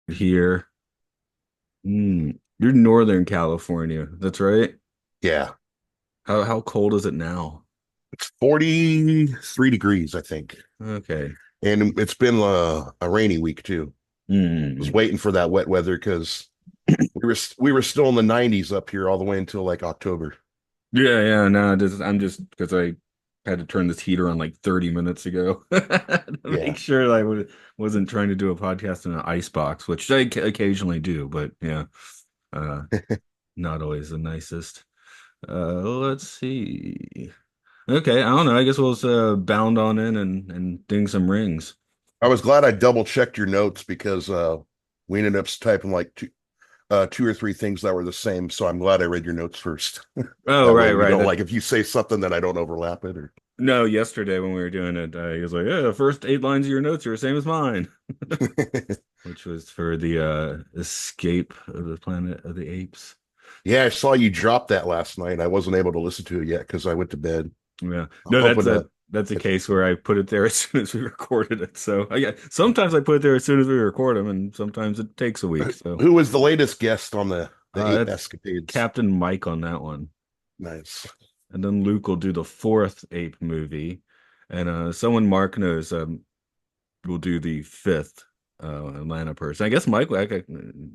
here. You're Northern California. That's right. Yeah, How cold is it now? it's 43 degrees, I think. Okay. And it's been a rainy week too. Was Hmm. waiting for that wet weather because we were still in the 90s up here all the way until like October. Yeah, yeah, no, I'm just because I had to turn this heater on like 30 minutes ago to make Yeah. sure I wasn't trying to do a podcast in an ice box, which I occasionally do, but yeah, uh, not always the nicest. Let's see. Okay, I don't know. I guess we'll just, bound on in and ding some rings. I was glad I double checked your notes because we ended up typing like two or three things that were the same. So I'm glad I read your notes first. Oh, That way right, we right. don't like if you say something that I don't overlap it or No, yesterday when we were doing it, he was like, "Yeah, the first eight lines of your notes are the same as mine," which was for the escape of the Planet of the Apes. Yeah, I saw you drop that last night. I wasn't able to listen to it yet because I went to bed. Yeah, I'm no, hoping to. that's a case where I put it there as soon as we recorded it. So I got sometimes I put it there as soon as we record them, and sometimes it takes a week. So Who was the latest guest on the ape that's escapades? Captain Mike on that one. Nice. And then Luke will do the fourth ape movie, and someone Mark knows will do the fifth Atlanta person. I guess Mike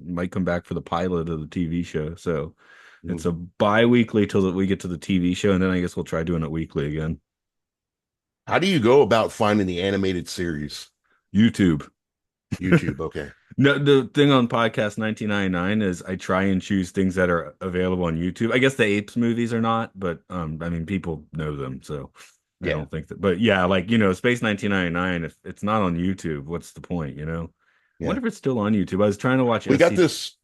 might come back for the pilot of the TV show. So it's Mm. a bi-weekly till we get to the TV show, and then I guess we'll try doing it weekly again. How do you go about finding the animated series? YouTube. YouTube. Okay. No, the thing on podcast 1999 is I try and choose things that are available on YouTube. I guess the Apes movies are not, but I mean people know them, so I Yeah. don't think that. But yeah, like Space 1999, if it's not on YouTube, what's the point, you know? I Yeah. wonder if it's still on YouTube. I was trying to watch We got SC this.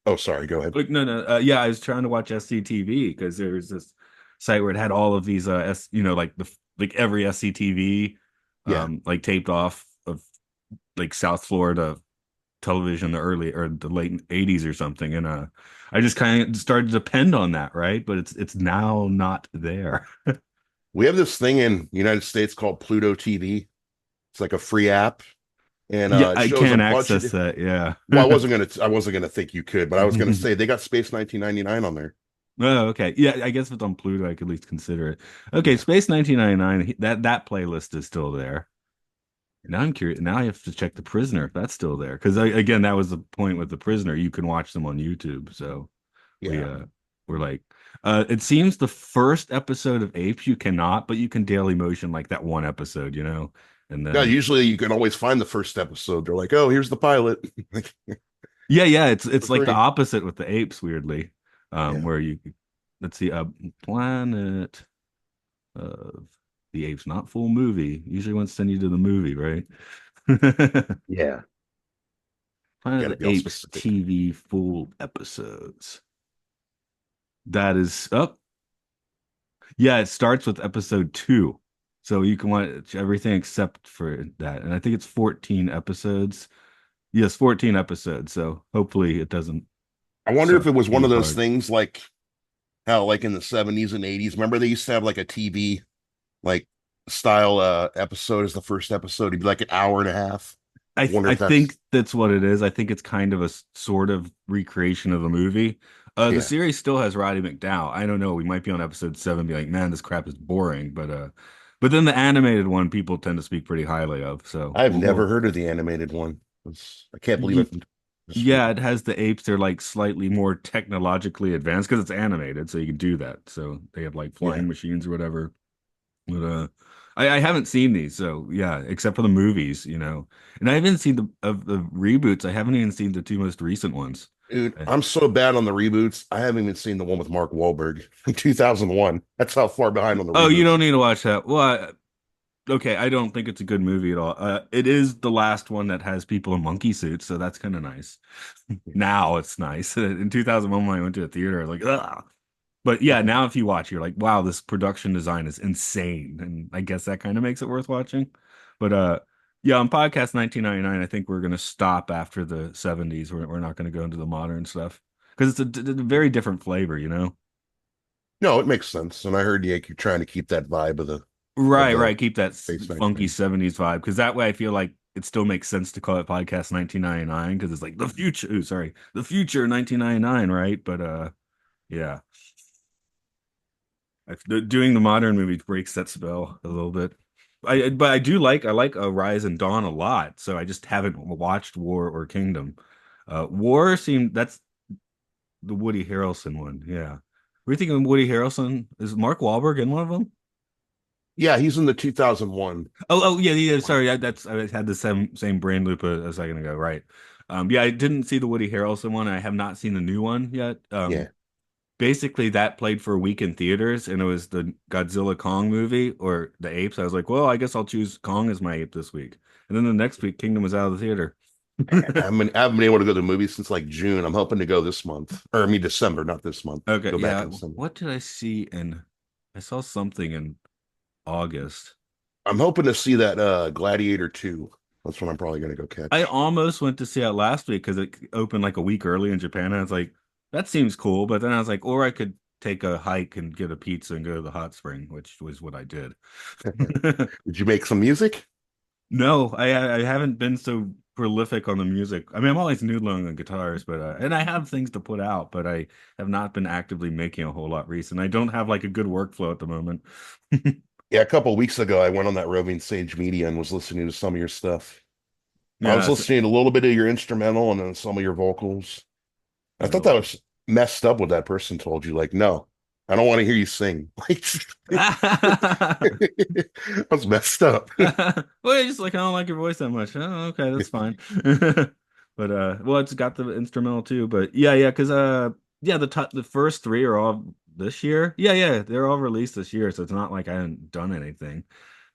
Oh, sorry. Go ahead. like no, yeah, I was trying to watch SCTV because there was this site where it had all of these like like every SCTV Yeah. like taped off of like South Florida television the early or the late 80s or something, and I just kind of started to depend on that, right? But it's now not there. We have this thing in the United States called Pluto TV. It's like a free app, and Yeah, it I shows a can't bunch of. access that. Yeah. Well, I wasn't gonna think you could, but I was gonna say they got Space 1999 on there. Oh, okay. Yeah, I guess if it's on Pluto, I could at least consider it. Okay, Yeah. Space 1999, that playlist is still there. Now I'm curious. Now I have to check The Prisoner if that's still there. Because again, that was the point with The Prisoner. You can watch them on YouTube. So we Yeah. we're like it seems the first episode of Apes you cannot, but you can Daily Motion like that one episode, and Yeah. then Usually you can always find the first episode. They're like, oh, here's the pilot. Like, yeah, yeah, for it's like the free. opposite with the apes, weirdly. Yeah. Where you let's see, Planet of the Apes, not full movie. Usually want to send you to the movie, right? Yeah. Planet Got of to the be all Apes specific. TV full episodes. That is up. Yeah, it starts with episode two. So you can watch everything except for that. And I think it's 14 episodes. Yes, 14 episodes. So hopefully it doesn't I wonder if suck it was one too of those hard. things like how, like in the 70s and 80s, remember they used to have like a TV like style episode as the first episode. It'd be like an hour and a half. I wonder I if think that's that's what it is. I think it's kind of a sort of recreation of the movie. The yeah. series still has Roddy McDowall. I don't know. We might be on episode seven, be like, man, this crap is boring. But then the animated one, people tend to speak pretty highly of. So I've never heard of the animated one. I can't believe y- it. That's yeah, true. it has the apes. They're like slightly more technologically advanced because it's animated, so you can do that. So they have like Yeah. flying machines or whatever. But I haven't seen these, so yeah, except for the movies, and I haven't seen the reboots. I haven't even seen the two most recent ones. Dude, Uh, I'm so bad on the reboots. I haven't even seen the one with Mark Wahlberg in 2001. That's how far behind on the Oh, you reboots. don't need to watch that. Well, okay, I don't think it's a good movie at all. It is the last one that has people in monkey suits, so that's kind of nice. Now it's nice. In 2001, when I went to a theater, I was like, ugh. But yeah, now if you watch, you're like, wow, this production design is insane. And I guess that kind of makes it worth watching. But yeah, on podcast 1999, I think we're gonna stop after the 70s. We're not gonna go into the modern stuff because it's a very different flavor, you know? No, it makes sense. And I heard yeah, you're trying to keep that vibe of the Right, right. Keep that Space funky 99. 70s vibe because that way I feel like it still makes sense to call it podcast 1999 because it's like the future. Ooh, sorry, the future 1999, right? But yeah, doing the modern movies breaks that spell a little bit. But I like Rise and Dawn a lot, so I just haven't watched War or Kingdom. War seemed that's the Woody Harrelson one. Yeah, were you thinking of Woody Harrelson? Is Mark Wahlberg in one of them? Yeah, he's in the 2001 Oh, yeah, yeah. one. Sorry, I had the same brain loop a second ago. Right. Yeah, I didn't see the Woody Harrelson one. I have not seen the new one yet. Yeah. Basically that played for a week in theaters, and it was the Godzilla Kong movie or the apes. I was like, well, I guess I'll choose Kong as my ape this week. And then the next week, Kingdom was out of the theater. I haven't been able to go to the movies since like June. I'm hoping to go this month, or I mean December, not this month. Okay, Go back yeah. in December. What did I see in? I saw something in August. I'm hoping to see that Gladiator 2. That's what I'm probably gonna go I catch. almost went to see it last week because it opened like a week early in Japan. And I was like, that seems cool. But then I was like, or I could take a hike and get a pizza and go to the hot spring, which was what I did. Did you make some music? No, I haven't been so prolific on the music. I mean, I'm always noodling on guitars, but and I have things to put out, but I have not been actively making a whole lot recent. I don't have like a good workflow at the moment. Yeah, a couple of weeks ago, I went on that Roving Sage Media and was listening to some of your stuff. I was Yeah, so, listening to a little bit of your instrumental and then some of your vocals. I thought that oh. was messed up what that person told you. Like, no, I don't want to hear you sing. Like, that was messed up. Well, yeah, just like I don't like your voice that much. Oh, okay, that's fine. But well, it's got the instrumental too. But yeah, yeah, because yeah, the first three are all this year. Yeah, yeah, they're all released this year, so it's not like I haven't done anything.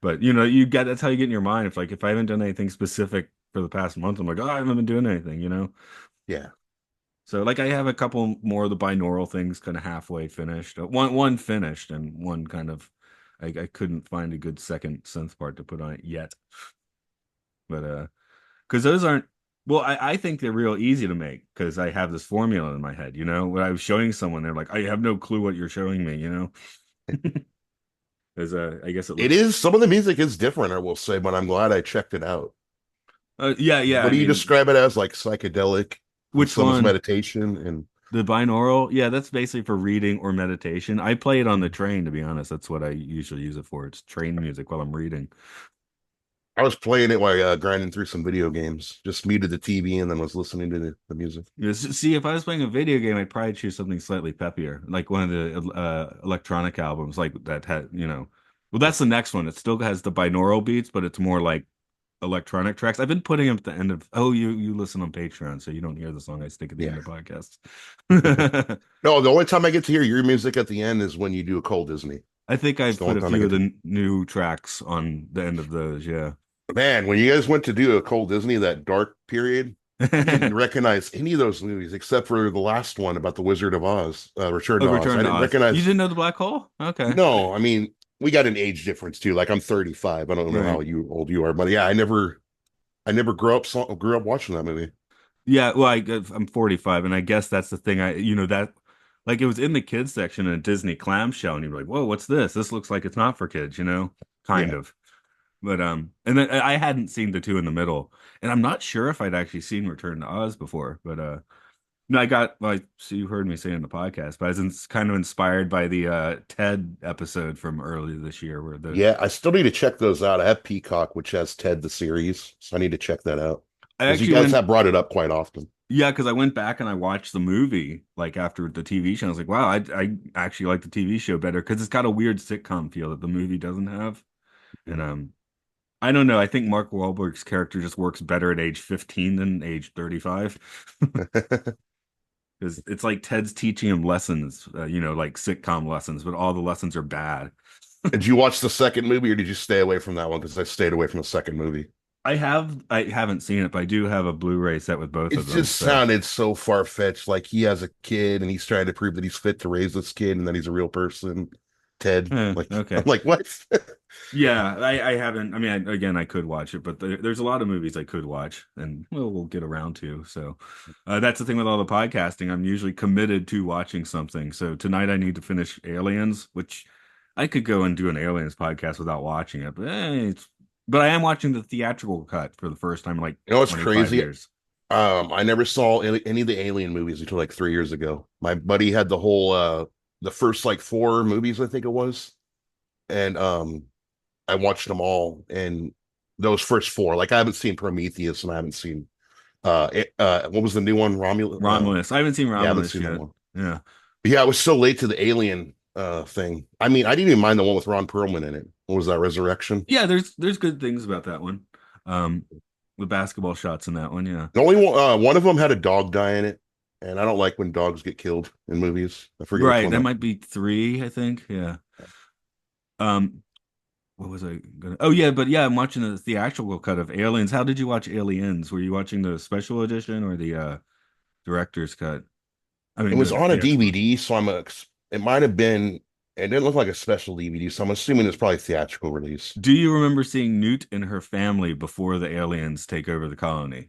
But you know, you get that's how you get in your mind. If like if I haven't done anything specific for the past month, I'm like, oh, I haven't been doing anything, you know. Yeah. So like I have a couple more of the binaural things kind of halfway finished. One finished and one kind of I couldn't find a good second synth part to put on it yet. But because those aren't well, I think they're real easy to make because I have this formula in my head, you know. When I was showing someone, they're like, I have no clue what you're showing me, you know. Because I guess it It looks is, some of the music is different, I will say, but I'm glad I checked it out. yeah, yeah. What I do you mean, describe it as? Like psychedelic and which some is one? meditation. And The binaural? Yeah, that's basically for reading or meditation. I play it on the Mhm. train, to be honest. That's what I usually use it for. It's train music while I'm reading. I was playing it while grinding through some video games. Just muted the TV and then was listening to the music. See, if I was playing a video game, I'd probably choose something slightly peppier, like one of the electronic albums, like that had, you know. Well, that's the next one. It still has the binaural beats, but it's more like electronic tracks. I've been putting them at the end of. Oh, you listen on Patreon, so you don't hear the song I stick at the end Yeah. of podcasts. No, the only time I get to hear your music at the end is when you do a Cold Disney. I think It's I've the put only a time I few of get to. the new tracks on the end of those. Yeah. Man, when you guys went to do a Cold Disney, that dark period, I didn't recognize any of those movies except for the last one about the Wizard of Oz, Return Oh, to Oz. Return I to didn't Oz. You recognize. didn't know the black hole? Okay. No, I mean, we got an age difference too. Like I'm 35. I don't know Right. how old you are, but yeah, I never grew up watching that movie. Yeah, well, I'm 45, and I guess that's the thing. You know, that like it was in the kids section in a Disney clamshell, and you're like, "Whoa, what's this? This looks like it's not for kids," you know, kind Yeah. of. But and then I hadn't seen the two in the middle, and I'm not sure if I'd actually seen Return to Oz before. But no, I got like so you heard me say in the podcast, but I was kind of inspired by the Ted episode from earlier this year, where the Yeah, I still need to check those out. I have Peacock, which has Ted the series, so I need to check that out I because you actually guys went have brought it up quite often. Yeah, because I went back and I watched the movie like after the TV show. I was like, wow, I actually like the TV show better because it's got a weird sitcom feel that the movie doesn't have. And I don't know. I think Mark Wahlberg's character just works better at age 15 than age 35 because it's like Ted's teaching him lessons, you know, like sitcom lessons, but all the lessons are bad. Did you watch the second movie or did you stay away from that one? Because I stayed away from the second movie. I haven't seen it, but I do have a Blu-ray set with both It of them. just So sounded so far-fetched. Like he has a kid and he's trying to prove that he's fit to raise this kid and that he's a real person. Ted, like I'm okay. like, what? Yeah, I haven't. I mean, again, I could watch it, but there's a lot of movies I could watch, and we'll get around to. So that's the thing with all the podcasting. I'm usually committed to watching something. So tonight I need to finish Aliens, which I could go and do an Aliens podcast without watching it, but But I am watching the theatrical cut for the first time in like You know what's 25 crazy? years. I never saw any of the Alien movies until like 3 years ago. My buddy had the first like four movies, I think it was, and I watched them all. And those first four, like I haven't seen Prometheus, and I haven't seen what was the new one? Romulus. Romulus. I haven't seen Yeah, I haven't Romulus seen that yet. one. Yeah. But yeah, I was so late to the Alien thing. I mean, I didn't even mind the one with Ron Perlman in it. What was that, Resurrection? Yeah, there's good things about that one. Um, the basketball shots in that one, yeah. The only one of them had a dog die in it, and I don't like when dogs get killed in movies. I forget which Right, one that that. might be three, I think. Yeah. Um, what was I gonna? Oh yeah, but yeah, I'm watching the theatrical cut of Aliens. How did you watch Aliens? Were you watching the special edition or the director's cut? I It mean was the on a theatrical. DVD, so it might have been. It didn't look like a special DVD, so I'm assuming it's probably theatrical release. Do you remember seeing Newt and her family before the aliens take over the colony?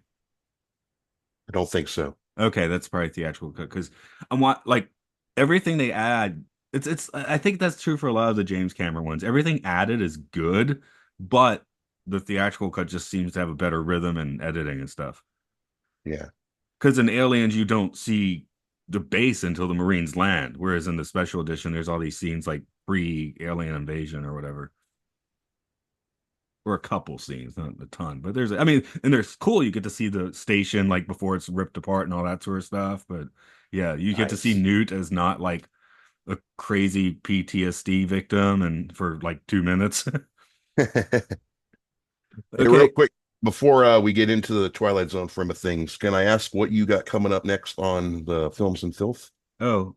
I don't think so. Okay, that's probably theatrical cut because I'm like everything they add. It's. I think that's true for a lot of the James Cameron ones. Everything added is good, but the theatrical cut just seems to have a better rhythm and editing and stuff. Yeah, Because in Aliens, you don't see the base until the Marines land, whereas in the special edition, there's all these scenes like pre-alien invasion or whatever, or a couple scenes, not a ton. But there's, I mean, and there's cool. You get to see the station like before it's ripped apart and all that sort of stuff. But yeah, you get to see nice. Newt as not like a crazy PTSD victim and for like 2 minutes. Hey, real Okay. quick, before we get into the Twilight Zone frame of things, can I ask what you got coming up next on the Films and Filth? Oh,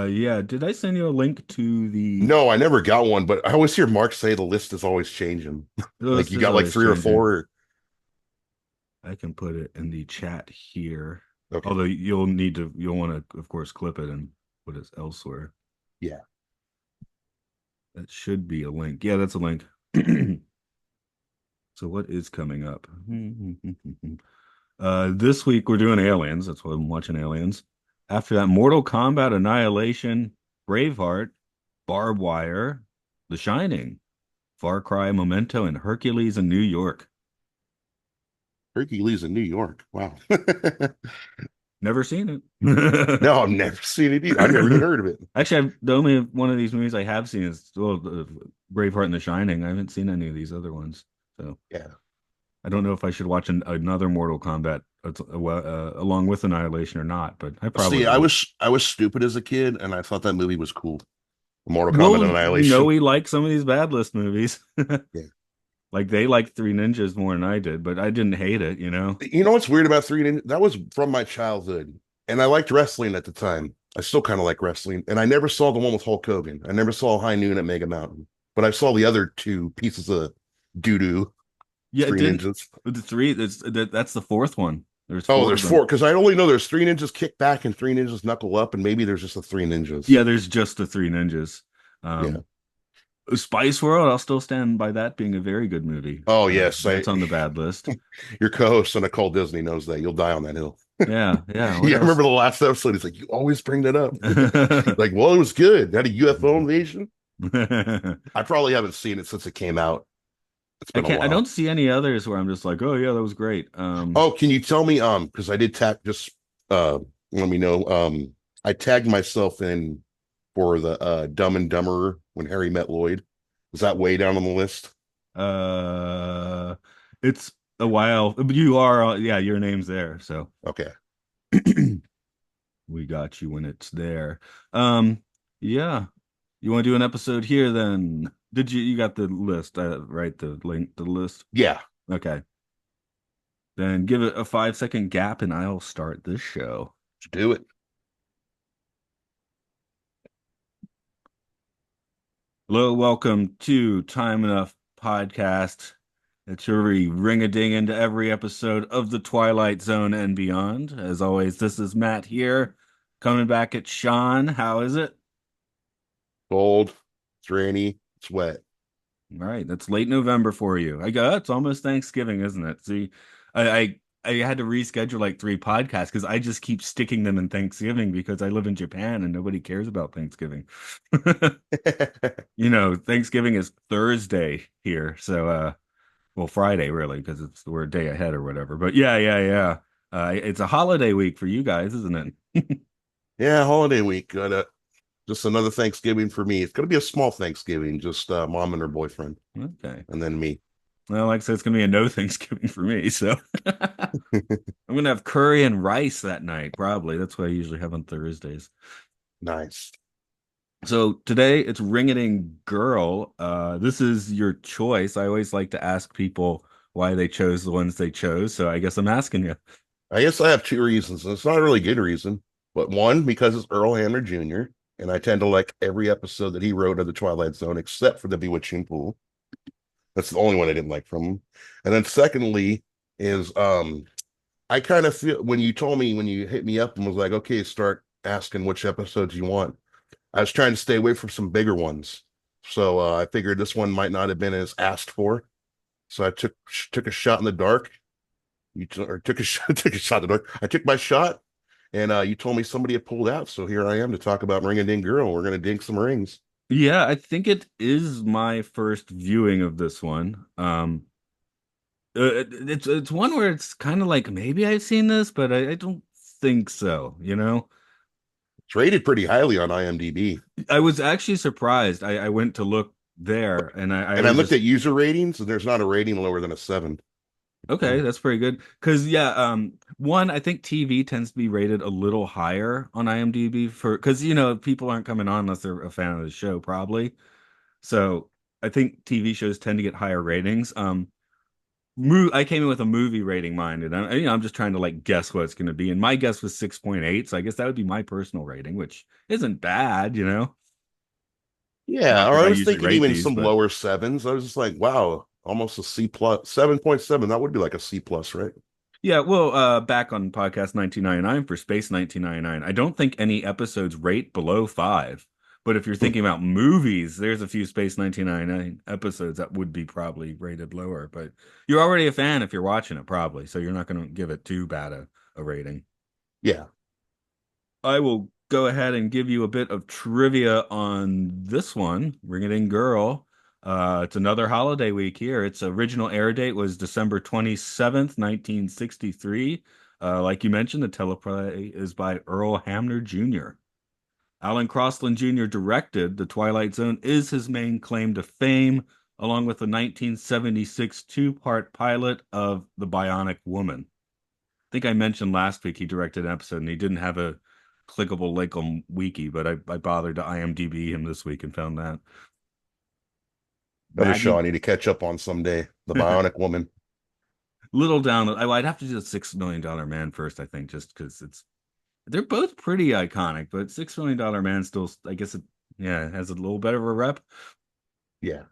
yeah. Did I send you a link to the No, I never got one, but I always hear Mark say the list is always changing. Like list you is got like always three or changing. four. I can put it in the chat here. Okay. Although you'll want to, of course, clip it and put it elsewhere. Yeah. That should be a link. Yeah, that's a link. So what is coming up? This week we're doing Aliens. That's why I'm watching Aliens. After that, Mortal Kombat, Annihilation, Braveheart, Barbed Wire, The Shining, Far Cry, Memento, and Hercules in New York. Hercules in New York. Wow. Never seen it. No, I've never seen it either. I've never even heard of it. Actually, the only one of these movies I have seen is Braveheart and The Shining. I haven't seen any of these other ones, so Yeah. I don't know if I should watch another Mortal Kombat along with Annihilation or not. But I probably See, will. I was stupid as a kid, and I thought that movie was cool. Mortal Kombat Well, Annihilation. we like some of these bad list movies. Yeah. Like they like Three Ninjas more than I did, but I didn't hate it. You know what's weird about Three Ninjas? That was from my childhood, and I liked wrestling at the time. I still kind of like wrestling, and I never saw the one with Hulk Hogan. I never saw High Noon at Mega Mountain, but I saw the other two pieces of doo doo. Yeah, it Three didn't. Ninjas. The three. That's the fourth one. There's Oh, four there's of them. four because I only know there's Three Ninjas Kick Back and Three Ninjas Knuckle Up, and maybe there's just the Three Ninjas. Yeah, there's just the Three Ninjas. Yeah. Um, Spice World, I'll still stand by that being a very good movie. Oh yes, I That's on the bad list. your co-host on a call Disney knows that you'll die on that hill. Yeah, yeah. What Yeah, I remember else? the last episode. He's like, "You always bring that up." Like, well, it was good. Had a UFO invasion. I I probably haven't seen it since it came out. It's been a can't. I while. don't see any others where I'm just like, oh yeah, that was great. Oh, can you tell me? Because I did tag just let me know. I tagged myself in for the Dumb and Dumber when Harry met Lloyd. Is that way down on the list? Uh, it's a while. You are, yeah, your name's there, so Okay. we got you when it's there. Um, yeah. You want to do an episode here then? Did you got the list, right? The link to the list. Yeah, Okay. Then give it a 5 second gap and I'll start this show. let's do it. Hello, welcome to Time Enough Podcast. It's your ring a ding into every episode of The Twilight Zone and beyond. As always, this is Matt here, coming back at Sean. How is it? Cold. It's rainy. It's wet. All right, that's late November for you. I got it's almost Thanksgiving, isn't it? See, I had to reschedule like three podcasts because I just keep sticking them in Thanksgiving because I live in Japan and nobody cares about Thanksgiving. Thanksgiving is Thursday here, so Well, Friday really, because we're a day ahead or whatever. But yeah, yeah, yeah. It's a holiday week for you guys, isn't it? Yeah, holiday week. Just another Thanksgiving for me. It's gonna be a small Thanksgiving, just mom and her boyfriend, Okay. and then me. Well, like I said, it's gonna be a no Thanksgiving for me, so I'm gonna have curry and rice that night, probably. That's what I usually have on Thursdays. Nice. So today it's Ring a Ding Girl. This is your choice. I always like to ask people why they chose the ones they chose, so I guess I'm asking you. I guess I have two reasons. And it's not a really good reason, but one because it's Earl Hamner Jr. and I tend to like every episode that he wrote of the Twilight Zone except for the Bewitching Pool. That's the only one I didn't like from him. And then secondly is I kind of feel when you told me when you hit me up and was like, okay, start asking which episodes you want. I was trying to stay away from some bigger ones. So I figured this one might not have been as asked for. So I took a shot in the dark. Or took a shot, took a shot in the dark. I took my shot, and you told me somebody had pulled out. So here I am to talk about Ring a Ding Girl. We're gonna ding some rings. Yeah, I think it is my first viewing of this one. It's one where it's kind of like maybe I've seen this, but I don't think so, you know? It's rated pretty highly on IMDb, I was actually surprised. I went to look there and I and I was looked just at user ratings, and there's not a rating lower than a 7. okay, that's pretty good. Because yeah, one, I think TV tends to be rated a little higher on IMDb for because people aren't coming on unless they're a fan of the show, probably. So I think TV shows tend to get higher ratings. I came in with a movie rating mind, and I'm just trying to like guess what it's going to be, and my guess was 6.8, so I guess that would be my personal rating, which isn't bad, Yeah, Not or that I I was usually thinking rate even these, some but lower sevens. I was just like, wow, almost a C plus, 7.7. That would be like a C plus, right? yeah. Well, back on podcast 1999 for Space 1999, I don't think any episodes rate below 5. But if you're Hmm. thinking about movies, there's a few Space 1999 episodes that would be probably rated lower. But you're already a fan if you're watching it, probably, so you're not going to give it too bad a rating. Yeah. I will go ahead and give you a bit of trivia on this one, Ring It In Girl. It's another holiday week here. Its original air date was December 27th, 1963. Like you mentioned, the teleplay is by Earl Hamner Jr. Alan Crosland Jr. directed. The Twilight Zone is his main claim to fame, along with the 1976 two-part pilot of The Bionic Woman. I think I mentioned last week he directed an episode and he didn't have a clickable link on Wiki, but I bothered to IMDb him this week and found that. Another show Maggie, I need to catch up on someday. The Bionic Woman. little down. I'd have to do the $6 Million Man first, I think, just because they're both pretty iconic, but $6 Million Man still, I guess yeah, it has a little better of a rep. Yeah.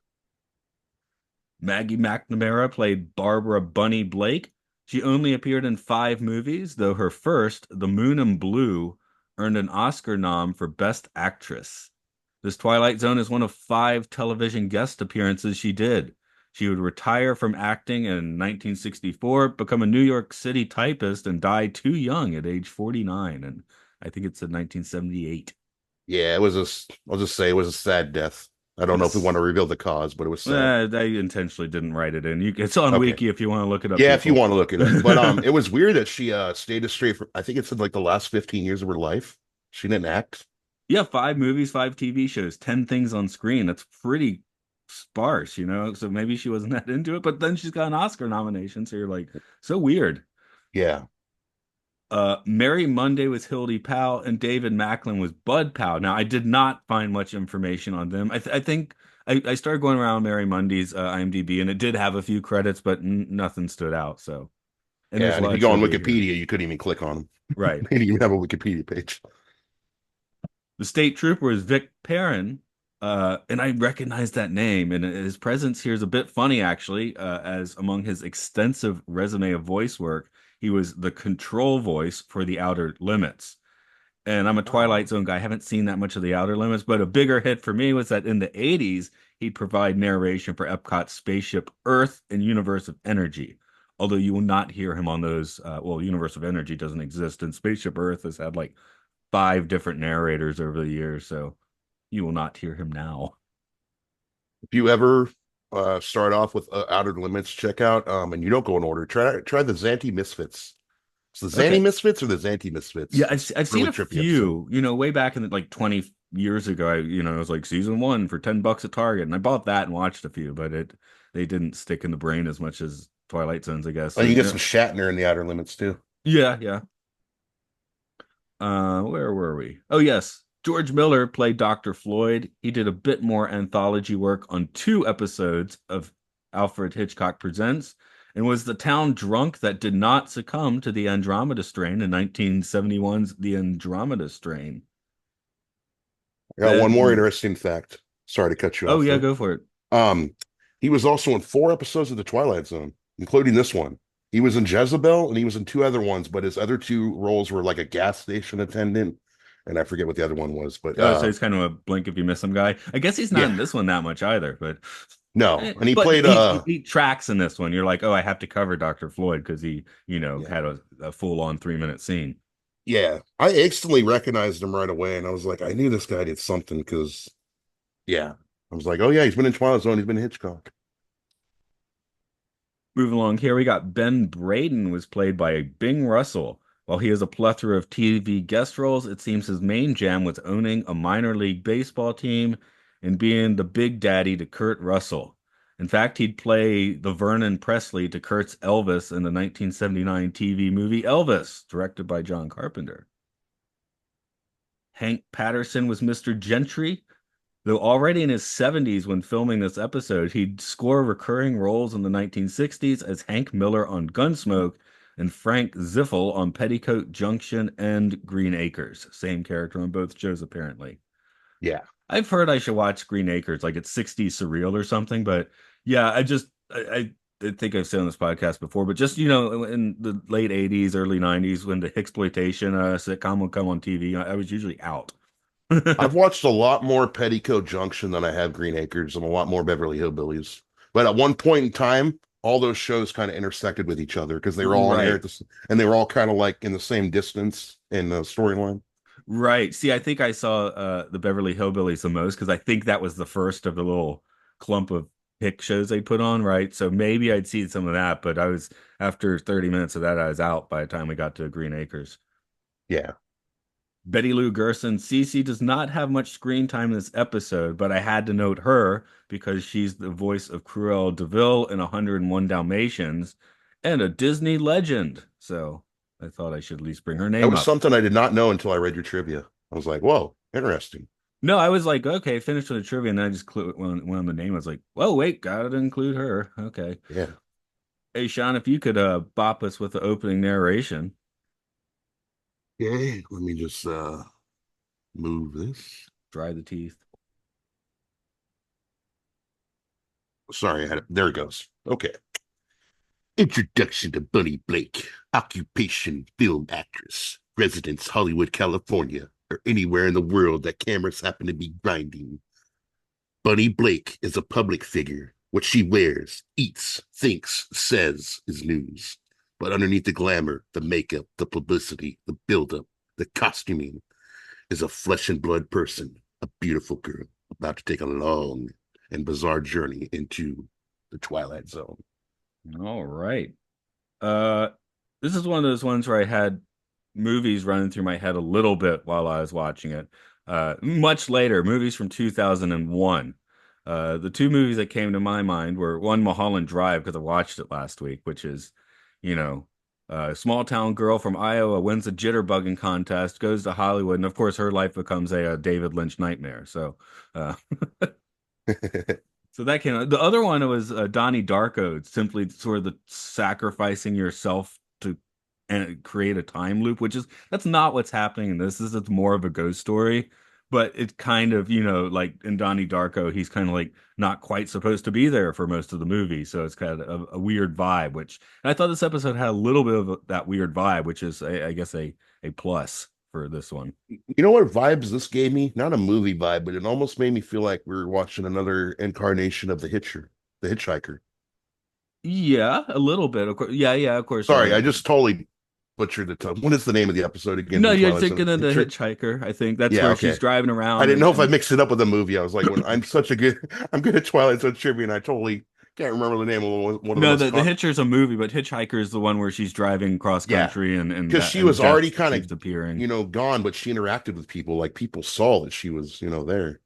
Maggie McNamara played Barbara Bunny Blake. She only appeared in 5 movies, though her first, The Moon and Blue, earned an Oscar nom for Best Actress. This Twilight Zone is one of 5 television guest appearances she did. She would retire from acting in 1964, become a New York City typist, and die too young at age 49. And I think it's in 1978. Yeah, I'll just say it was a sad death. I don't know if we want Yes. to reveal the cause, but it was sad. I intentionally didn't write it in. It's on Okay. Wiki if you want to look it up, Yeah, if you people. want to look it up. But it was weird that she stayed straight for I think it said like the last 15 years of her life. She didn't act. Yeah, 5 movies, 5 TV shows, 10 things on screen. That's pretty sparse, So maybe she wasn't that into it, but then she's got an Oscar nomination. So you're like, so weird. Yeah. Mary Monday was Hildy Powell and David Macklin was Bud Powell. Now, I did not find much information on them. I think I started going around Mary Monday's IMDb and it did have a few credits, but nothing stood out. So, and Yeah, there's a and if lot you of go on trivia here. Wikipedia, you couldn't even click on them. Right. They didn't even have a Wikipedia page. The state trooper is Vic Perrin, and I recognize that name. And his presence here is a bit funny, actually, as among his extensive resume of voice work, he was the control voice for The Outer Limits. And I'm a Twilight Oh. Zone guy. I haven't seen that much of The Outer Limits, but a bigger hit for me was that in the 80s, he'd provide narration for Epcot's Spaceship Earth and Universe of Energy. Although you will not hear him on those. Well, Universe of Energy doesn't exist, and Spaceship Earth has had like 5 different narrators over the years, so you will not hear him now. If you ever start off with Outer Limits. Check out, and you don't go in order. Try the Zanty Misfits. It's the Zanty Okay. Misfits or the Zanty Yeah, Misfits. I've seen Really a trippy episode. few, way back in like 20 years ago. It was like season one for $10 at Target, and I bought that and watched a few, but they didn't stick in the brain as much as Twilight Zones, I guess. And So you get some Shatner in the Outer Limits too. yeah, yeah. Where were we? Oh, yes. George Miller played Dr. Floyd. He did a bit more anthology work on two episodes of Alfred Hitchcock Presents and was the town drunk that did not succumb to the Andromeda strain in 1971's The Andromeda Strain. I got one more Then, interesting fact. Sorry to cut you oh, off yeah, there. go for it. Um, he was also in 4 episodes of The Twilight Zone, including this one. He was in Jezebel and he was in 2 other ones, but his other 2 roles were like a gas station attendant, and I forget what the other one was. But Oh, so he's kind of a blink if you miss some guy. I guess he's not yeah, in this one that much either, but no, and he but played he tracks in this one. You're like, oh, I have to cover Dr. Floyd because he, yeah, had a full-on 3-minute scene. yeah. I instantly recognized him right away, and I was like, I knew this guy did something because yeah, I was like, oh yeah, he's been in Twilight Zone, he's been in Hitchcock. Moving along here, we got Ben Braden was played by Bing Russell. While he has a plethora of TV guest roles, it seems his main jam was owning a minor league baseball team and being the big daddy to Kurt Russell. In fact, he'd play the Vernon Presley to Kurt's Elvis in the 1979 TV movie Elvis, directed by John Carpenter. Hank Patterson was Mr. Gentry, though already in his 70s when filming this episode, he'd score recurring roles in the 1960s as Hank Miller on Gunsmoke and Frank Ziffel on Petticoat Junction and Green Acres. Same character on both shows, apparently. Yeah, I've heard I should watch Green Acres, like it's 60s surreal or something, but yeah, I think I've said on this podcast before, but just in the late 80s, early 90s, when the exploitation sitcom would come on TV, I was usually out. I've watched a lot more Petticoat Junction than I have Green Acres and a lot more Beverly Hillbillies. But at one point in time, all those shows kind of intersected with each other because they were all on air Right. at this, and they were all kind of like in the same distance in the storyline. Right. See, I think I saw the Beverly Hillbillies the most because I think that was the first of the little clump of hick shows they put on, right? So maybe I'd seen some of that, but I was after 30 minutes of that, I was out by the time we got to Green Acres. Yeah. Betty Lou Gerson, Cece does not have much screen time in this episode, but I had to note her because she's the voice of Cruella de Vil in 101 Dalmatians and a Disney legend. So I thought I should at least bring her That name was up. something I did not know until I read your trivia. I was like, whoa, interesting. No, I was like, okay, finished with the trivia, and then I just went on the name. I was like, whoa, wait, gotta include her. Okay. Yeah. Hey, Sean, if you could bop us with the opening narration, Okay, let me just move this. dry the teeth. Sorry, there it goes. Okay. Introduction to Bunny Blake. Occupation film actress. Residence Hollywood, California, or anywhere in the world that cameras happen to be grinding. Bunny Blake is a public figure. What she wears, eats, thinks, says is news. But underneath the glamour, the makeup, the publicity, the buildup, the costuming is a flesh and blood person, a beautiful girl about to take a long and bizarre journey into the Twilight Zone. All right. Uh, this is one of those ones where I had movies running through my head a little bit while I was watching it. Much later, movies from 2001. The two movies that came to my mind were one, Mulholland Drive, because I watched it last week, which is, you know, a small town girl from Iowa wins a jitterbugging contest, goes to Hollywood, and of course, her life becomes a David Lynch nightmare. Uh, so that came out. The other one was Donnie Darko, simply sort of the sacrificing yourself to and create a time loop, which is that's not what's happening in this. This is more of a ghost story, but it's kind of, like in Donnie Darko, he's kind of like not quite supposed to be there for most of the movie. So it's kind of a weird vibe, which and I thought this episode had a little bit of that weird vibe, which is, I guess, a plus for this one. You know what vibes this gave me? Not a movie vibe, but it almost made me feel like we were watching another incarnation of the Hitchhiker. Yeah, a little bit, of course. Yeah, yeah, of course. Sorry, I just totally. butchered the title. What is the name of the episode again No, from you're Twilight Zone? thinking of the Hitcher? Hitchhiker. I think that's Yeah, where she's okay. driving I around didn't know if I and mixed it up with the movie. I was like, when I'm such a good, I'm good at Twilight Zone trivia, and I totally can't remember the name of one of the no, most the con. Hitcher's a movie, but Hitchhiker is the one where she's driving cross Yeah, country and because that she and was already death kind of, keeps appearing. gone, but she interacted with people. Like people saw that she was, there.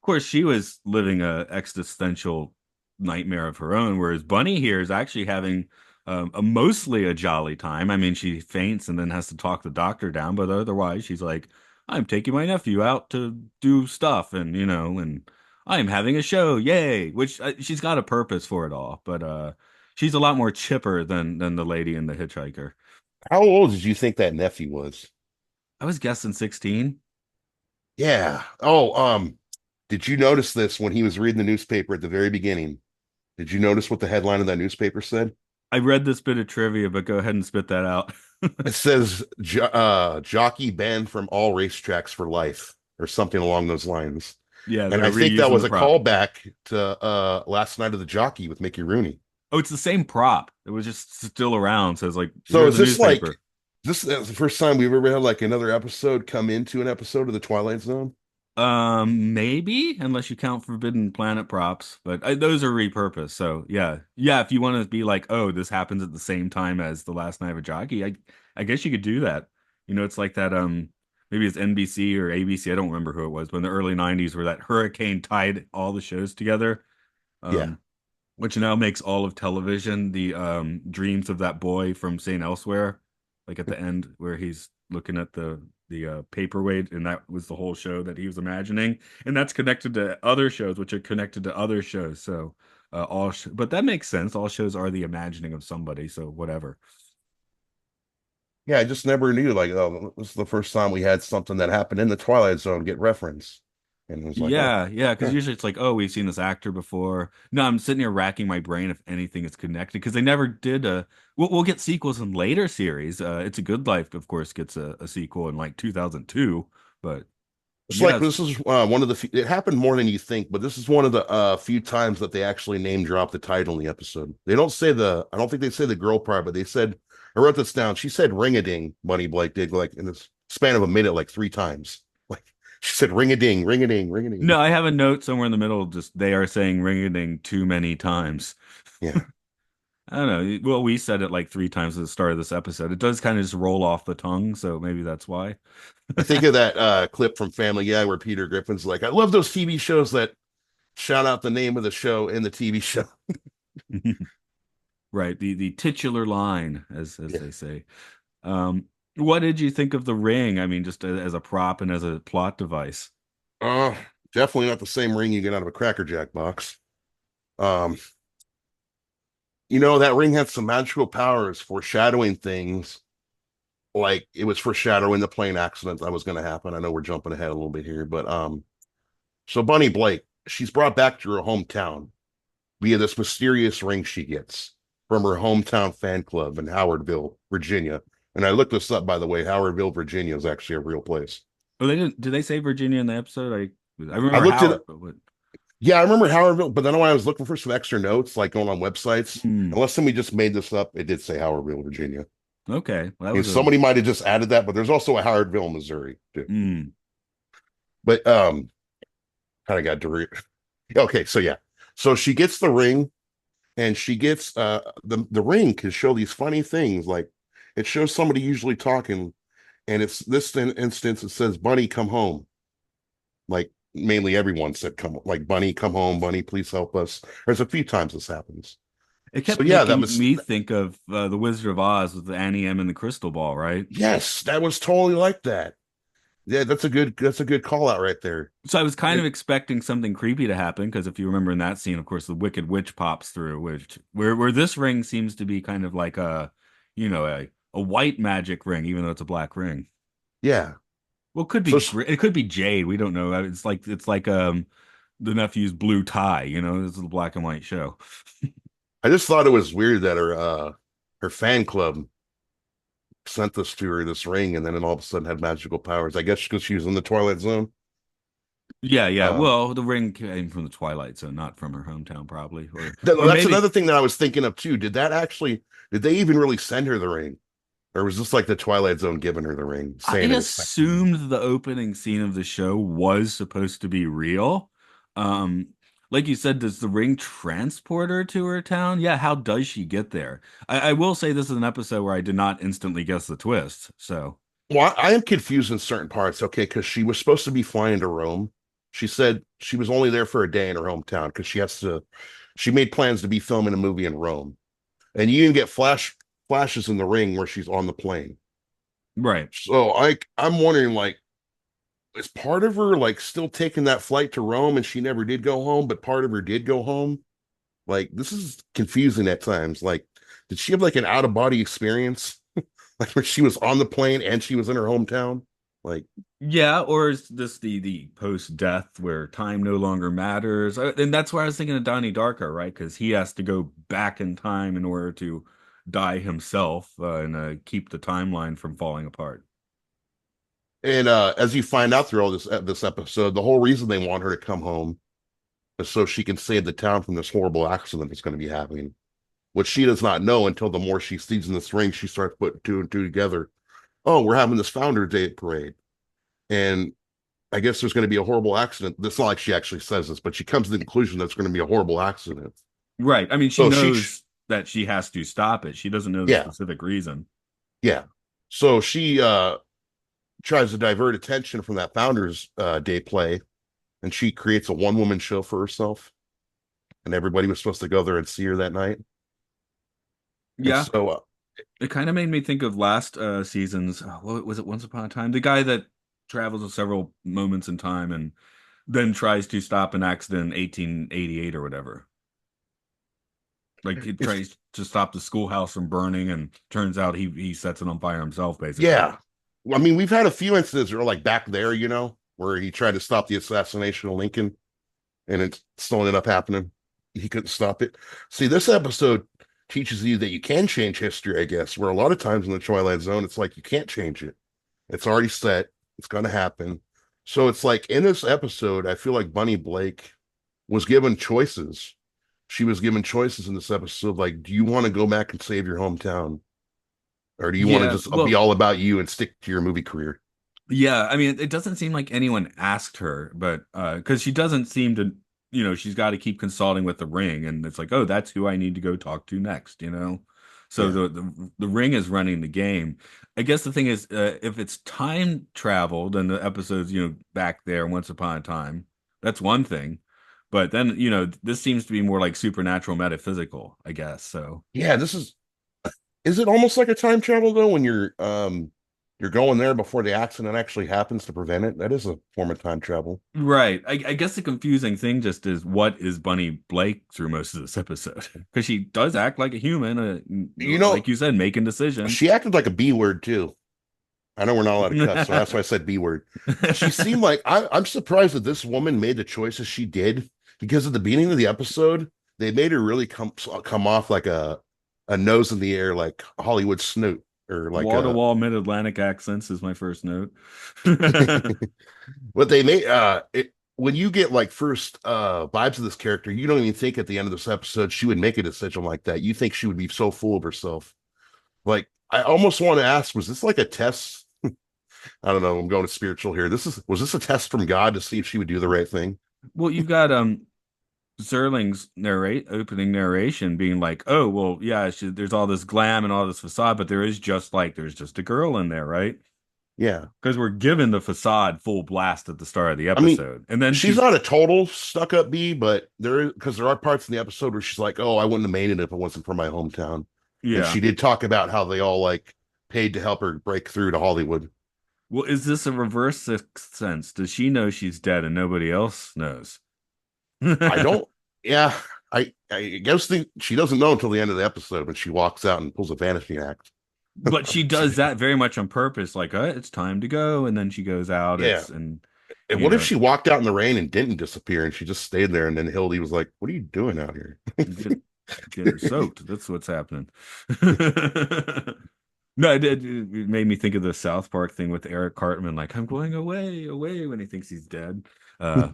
Of course, she was living a existential nightmare of her own, whereas Bunny here is actually having a mostly a jolly time. I mean, she faints and then has to talk the doctor down, but otherwise, she's like, "I'm taking my nephew out to do stuff, and and I'm having a show, yay!" Which she's got a purpose for it all, but she's a lot more chipper than the lady in the Hitchhiker. How old did you think that nephew was? I was guessing 16. Yeah. Oh, did you notice this when he was reading the newspaper at the very beginning? Did you notice what the headline of that newspaper said? I read this bit of trivia, but go ahead and spit that out. It says jockey banned from all racetracks for life or something along those lines. Yeah, And they're I think that reusing the was a prop. callback to Last Night of the Jockey with Mickey Rooney. Oh, it's the same prop. It was just still around. So it's like, So here's is the this like newspaper. this is the first time we've ever had like another episode come into an episode of the Twilight Zone? Maybe, unless you count Forbidden Planet props, but those are repurposed. So yeah, yeah. If you want to be like, oh, this happens at the same time as the Last Night of a Jockey, I guess you could do that. It's like that. Maybe it's NBC or ABC. I don't remember who it was, but in the early '90s, where that hurricane tied all the shows together. Yeah. Um, which now makes all of television the dreams of that boy from Saint Elsewhere, like at the end where he's looking at the paperweight, and that was the whole show that he was imagining, and that's connected to other shows, which are connected to other shows. So but that makes sense. All shows are the imagining of somebody, so whatever. Yeah, I just never knew like, oh, this is the first time we had something that happened in the Twilight Zone get reference. And it was like, oh, Yeah, yeah, because yeah. usually it's like, oh, we've seen this actor before. No, I'm sitting here racking my brain if anything is connected because they never did a. We'll get sequels in later series. It's a Good Life, of course, gets a sequel in like 2002. But It's like yeah, this is one of the few, it happened more than you think, but this is one of the few times that they actually name drop the title in the episode. They don't say I don't think they say the girl part, but they said, I wrote this down. She said ring a ding, Bunny Blake did like in this span of a minute, like three times. Like she said ring a ding, ring a ding, ring a ding. no, I have a note somewhere in the middle. Just they are saying ring-a-ding too many times. Yeah. I don't know. Well, we said it like three times at the start of this episode. It does kind of just roll off the tongue, so maybe that's why. I think of that clip from Family Guy where Peter Griffin's like, I love those TV shows that shout out the name of the show in the TV show. Right, the titular line, as Yeah. they say. What did you think of the ring? I mean, just as a prop and as a plot device. Uh, Definitely not the same ring you get out of a Cracker Jack box. Um, that ring had some magical powers, foreshadowing things like it was foreshadowing the plane accident that was going to happen. I know we're jumping ahead a little bit here, but so Bunny Blake, she's brought back to her hometown via this mysterious ring she gets from her hometown fan club in Howardville, Virginia. And I looked this up, by the way. Howardville, Virginia is actually a real place. Oh, they didn't. Did they say Virginia in the episode? I I remember looked Howard, at but what? Yeah, I remember Howardville, but then when I was looking for some extra notes, like going on websites, Hmm. unless somebody just made this up, it did say Howardville, Virginia. Okay, well, that And was a. somebody might have just added that, but there's also a Howardville, Missouri, too. Hmm. But kind of got derailed. Okay, so yeah. So she gets the ring and she gets the ring can show these funny things. Like it shows somebody usually talking, and it's this instance it says, Bunny, come home. Like mainly everyone said come like Bunny, come home, Bunny, please help us. There's a few times this happens. It So kept yeah, that making was me think of the Wizard of Oz with the Annie M and the crystal ball, right? yes, that was totally like that. Yeah, that's a good call out right there. So I was kind It, of expecting something creepy to happen because if you remember in that scene, of course, the Wicked Witch pops through, which where this ring seems to be kind of like a white magic ring, even though it's a black ring. yeah. Well, it could be So it could be jade. We don't know. It's like the nephew's blue tie. This is a black and white show. I just thought it was weird that her fan club sent this to her, this ring, and then it all of a sudden had magical powers. I guess because she was in the Twilight Zone. Yeah, yeah. Um, Well, the ring came from the Twilight, so not from her hometown, probably, or that's maybe. another thing that I was thinking of too. Did they even really send her the ring? Or was this like the Twilight Zone giving her the ring, I saying it was sexy? assumed the opening scene of the show was supposed to be real. Um, like you said, does the ring transport her to her town? Yeah, how does she get there? I will say this is an episode where I did not instantly guess the twist. So, Well, I am confused in certain parts, okay, because she was supposed to be flying to Rome. She said she was only there for a day in her hometown because she made plans to be filming a movie in Rome. And you even get flashes in the ring where she's on the plane. right. So I'm wondering, like, is part of her like still taking that flight to Rome and she never did go home, but part of her did go home? Like, this is confusing at times. Like, did she have like an out of body experience? Like where she was on the plane and she was in her hometown? Like, Yeah, or is this the post death where time no longer matters? And that's why I was thinking of Donnie Darko, right? Because he has to go back in time in order to die himself and keep the timeline from falling apart. and as you find out through all this episode, the whole reason they want her to come home is so she can save the town from this horrible accident that's going to be happening. What she does not know until the more she sees in this ring, she starts putting two and two together. Oh, we're having this Founder Day parade, and I guess there's going to be a horrible accident. It's not like she actually says this, but she comes to the conclusion that's going to be a horrible accident. Right. I mean, she So knows that she has to stop it. She doesn't know the yeah, specific reason. yeah. So she tries to divert attention from that Founders Day play, and she creates a one woman show for herself, and everybody was supposed to go there and see her that night. And Yeah, so, it kind of made me think of last season's, what was it, Once Upon a Time? The guy that travels to several moments in time and then tries to stop an accident in 1888 or whatever. Like he it's tries to stop the schoolhouse from burning, and turns out he sets it on fire himself, basically. yeah. I mean, we've had a few incidents that are like back there, where he tried to stop the assassination of Lincoln, and it still ended up happening. He couldn't stop it. See, this episode teaches you that you can change history, I guess, where a lot of times in the Twilight Zone, it's like you can't change it. It's already set. It's going to happen. So it's like in this episode, I feel like Bunny Blake was given choices. She was given choices in this episode. Like, do you want to go back and save your hometown? Or do you want to Yeah, just be well, all about you and stick to your movie career? yeah, I mean, it doesn't seem like anyone asked her, but because she doesn't seem to, she's got to keep consulting with the ring, and it's like, oh, that's who I need to go talk to next. So Yeah. the ring is running the game. I guess the thing is, if it's time travel, then the episodes, back there, Once Upon a Time, that's one thing. But then, this seems to be more like supernatural metaphysical, I guess. So. Yeah, is it almost like a time travel though when you're going there before the accident actually happens to prevent it? That is a form of time travel. Right. I guess the confusing thing just is what is Bunny Blake through most of this episode? Because she does act like a human, You like know, you said, making decisions. she acted like a B word too. I know we're not allowed to cuss, so that's why I said B word. She seemed like I'm surprised that this woman made the choices she did because at the beginning of the episode, they made her really come off like a nose in the air, like Hollywood snoot, or like Wall to a wall mid-Atlantic accents is my first note. what they made when you get like first vibes of this character, you don't even think at the end of this episode she would make a decision like that. You think she would be so full of herself. Like I almost want to ask, was this like a test? I don't know. I'm going to spiritual here. Was this a test from God to see if she would do the right thing? Well, you've got Zerling's opening narration being like, "Oh, well, yeah, there's all this glam and all this facade, but there's just a girl in there, right?" Yeah. Because we're given the facade full blast at the start of the I mean, episode, and then she's she, not a total stuck up bee, but there are parts in the episode where she's like, "Oh, I wouldn't have made it if it wasn't for my hometown." And yeah. she did talk about how they all like paid to help her break through to Hollywood. Well, is this a reverse sixth sense? Does she know she's dead and nobody else knows? I don't. Yeah, I guess she doesn't know until the end of the episode when she walks out and pulls a vanishing act. But she does that very much on purpose, like, it's time to go, and then she goes out. Yeah. And And you what if know, she walked out in the rain and didn't disappear and she just stayed there and then Hildy was like, "What are you doing out here?" get getting soaked. That's what's happening. No, it made me think of the South Park thing with Eric Cartman, like, I'm going away, away when he thinks he's dead.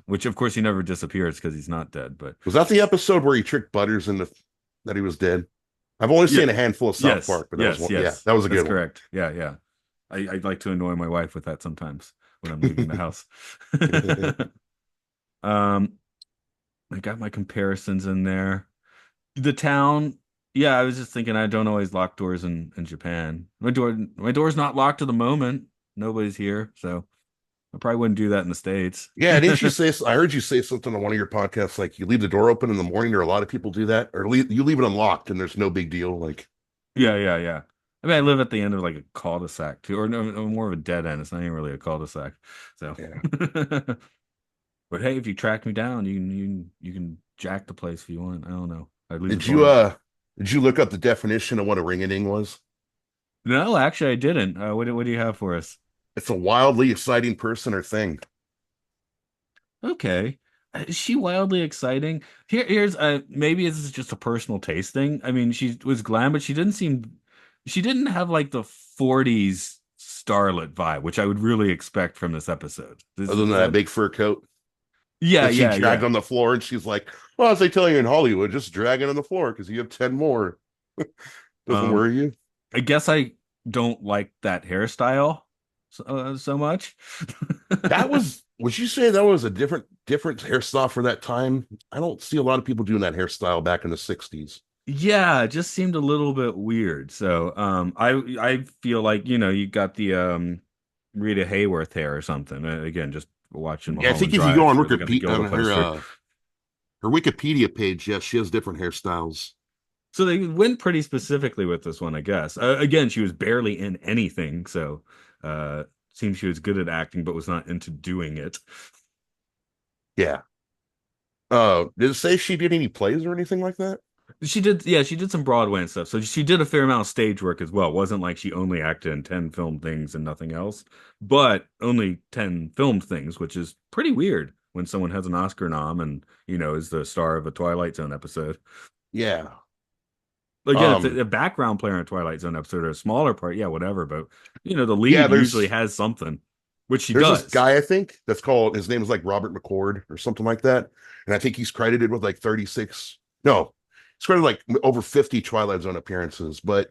Which of course he never disappears because he's not dead, but Was that the episode where he tricked Butters into that he was dead? I've only Yeah. seen a handful of South Yes. Park, but that was Yes. one. Yeah, Yes. that was a That's good one. correct. Yeah. Yeah. I'd like to annoy my wife with that sometimes when I'm leaving the house. Um, I got my comparisons in there. The town, yeah, I was just thinking I don't always lock doors in Japan. My door's not locked at the moment. Nobody's here, so I probably wouldn't do that in the States. Yeah, didn't you say? I heard you say something on one of your podcasts, like you leave the door open in the morning, or a lot of people do that, or you leave it unlocked, and there's no big deal. Like, Yeah, yeah, yeah. I mean, I live at the end of like a cul-de-sac too, or no, more of a dead end. It's not even really a cul-de-sac. So, yeah. but hey, if you track me down, you can jack the place if you want. I don't know. I'd leave the Did door you open. uh did you look up the definition of what a ring-a-ding was? No, actually, I didn't. What do you have for us? It's a wildly exciting person or thing. Okay. Is she wildly exciting? Here's maybe this is just a personal taste thing. I mean, she was glam, but she didn't have like the 40s starlet vibe, which I would really expect from this episode. Other than Is that that big fur coat Yeah, that she yeah, dragged yeah. on the floor, and she's like, "Well, as they tell you in Hollywood, just drag it on the floor because you have 10 more. Doesn't Um, worry you." I guess I don't like that hairstyle so much. That was, would you say that was a different hairstyle for that time? I don't see a lot of people doing that hairstyle back in the 60s. Yeah, it just seemed a little bit weird. So, I feel like, you got the Rita Hayworth hair or something. Again, just watching Yeah, I think Mulholland if you go Drive on where they got the Wikipedia on Gilda poster. her Wikipedia page, yes, she has different hairstyles. So they went pretty specifically with this one, I guess. Again, she was barely in anything, so uh seems she was good at acting but was not into doing it. Yeah. Did it say she did any plays or anything like that? She did, yeah, she did some Broadway and stuff. So she did a fair amount of stage work as well. It wasn't like she only acted in 10 filmed things and nothing else, but only 10 filmed things, which is pretty weird when someone has an Oscar nom and, is the star of a Twilight Zone episode. Yeah. Again, if Um, a background player in a Twilight Zone episode or a smaller part, yeah, whatever. But, the yeah, lead usually has something, which she there's this does. guy I think that's called, his name is like Robert McCord or something like that. And I think he's credited with like 36. No, he's credited like over 50 Twilight Zone appearances, but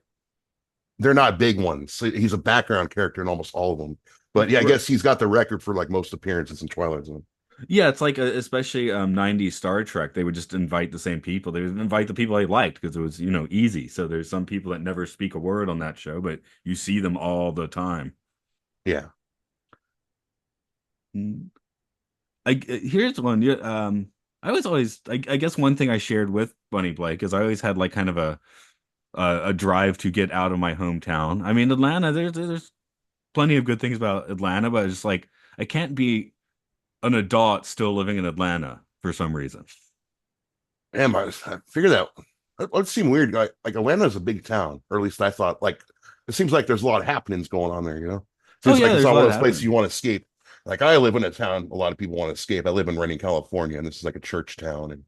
they're not big ones. So he's a background character in almost all of them. But yeah, I guess he's got the record for like most appearances in Twilight Zone. Yeah, it's like especially 90s Star Trek, they would just invite the same people. They would invite the people they liked because it was, easy. So there's some people that never speak a word on that show, but you see them all the time. Yeah. Mm. Here's one. Yeah, I was always I guess one thing I shared with Bunny Blake is I always had like kind of a drive to get out of my hometown. I mean, Atlanta, there's plenty of good things about Atlanta, but it's just like I can't be an adult still living in Atlanta for some reason. Damn, I figured that that would seem weird. Like Atlanta is a big town, or at least I thought. Like it seems like there's a lot of happenings going on there. Oh Seems yeah, like it's there's a not lot one of those places happening. you want to escape. Like I live in a town a lot of people want to escape. I live in Redding, California, and this is like a church town, and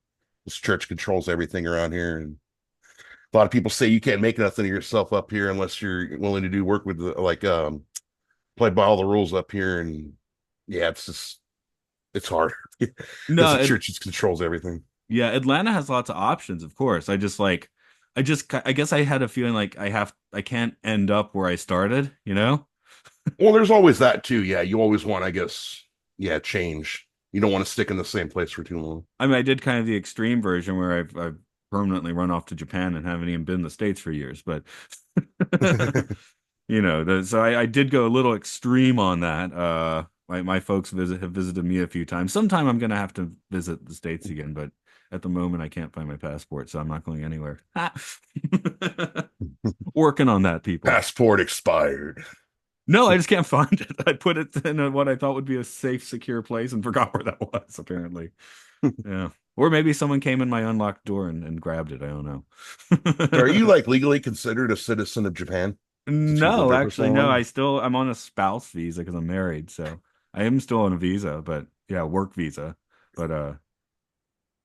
this church controls everything around here. And a lot of people say you can't make nothing of yourself up here unless you're willing to do work with the play by all the rules up here. And yeah, it's hard because No, the church just controls everything. yeah, Atlanta has lots of options, of course. I guess I had a feeling like I can't end up where I started, you know? Well, there's always that too. Yeah, you always want, I guess, yeah, change. You don't want to stick in the same place for too long. I mean, I did kind of the extreme version where I've permanently run off to Japan and haven't even been in the States for years, but so I did go a little extreme on that. My folks have visited me a few times. Sometime I'm gonna have to visit the States again, but at the moment I can't find my passport, so I'm not going anywhere. Working on that, people. Passport expired. No, I just can't find it. I put it in what I thought would be a safe, secure place and forgot where that was, apparently. Yeah. Or maybe someone came in my unlocked door and grabbed it. I don't Are you know. like legally considered a citizen of Japan since you've lived No, there for so actually, no. long? I'm on a spouse visa because I'm married, so I am still on a visa, but yeah, work visa. But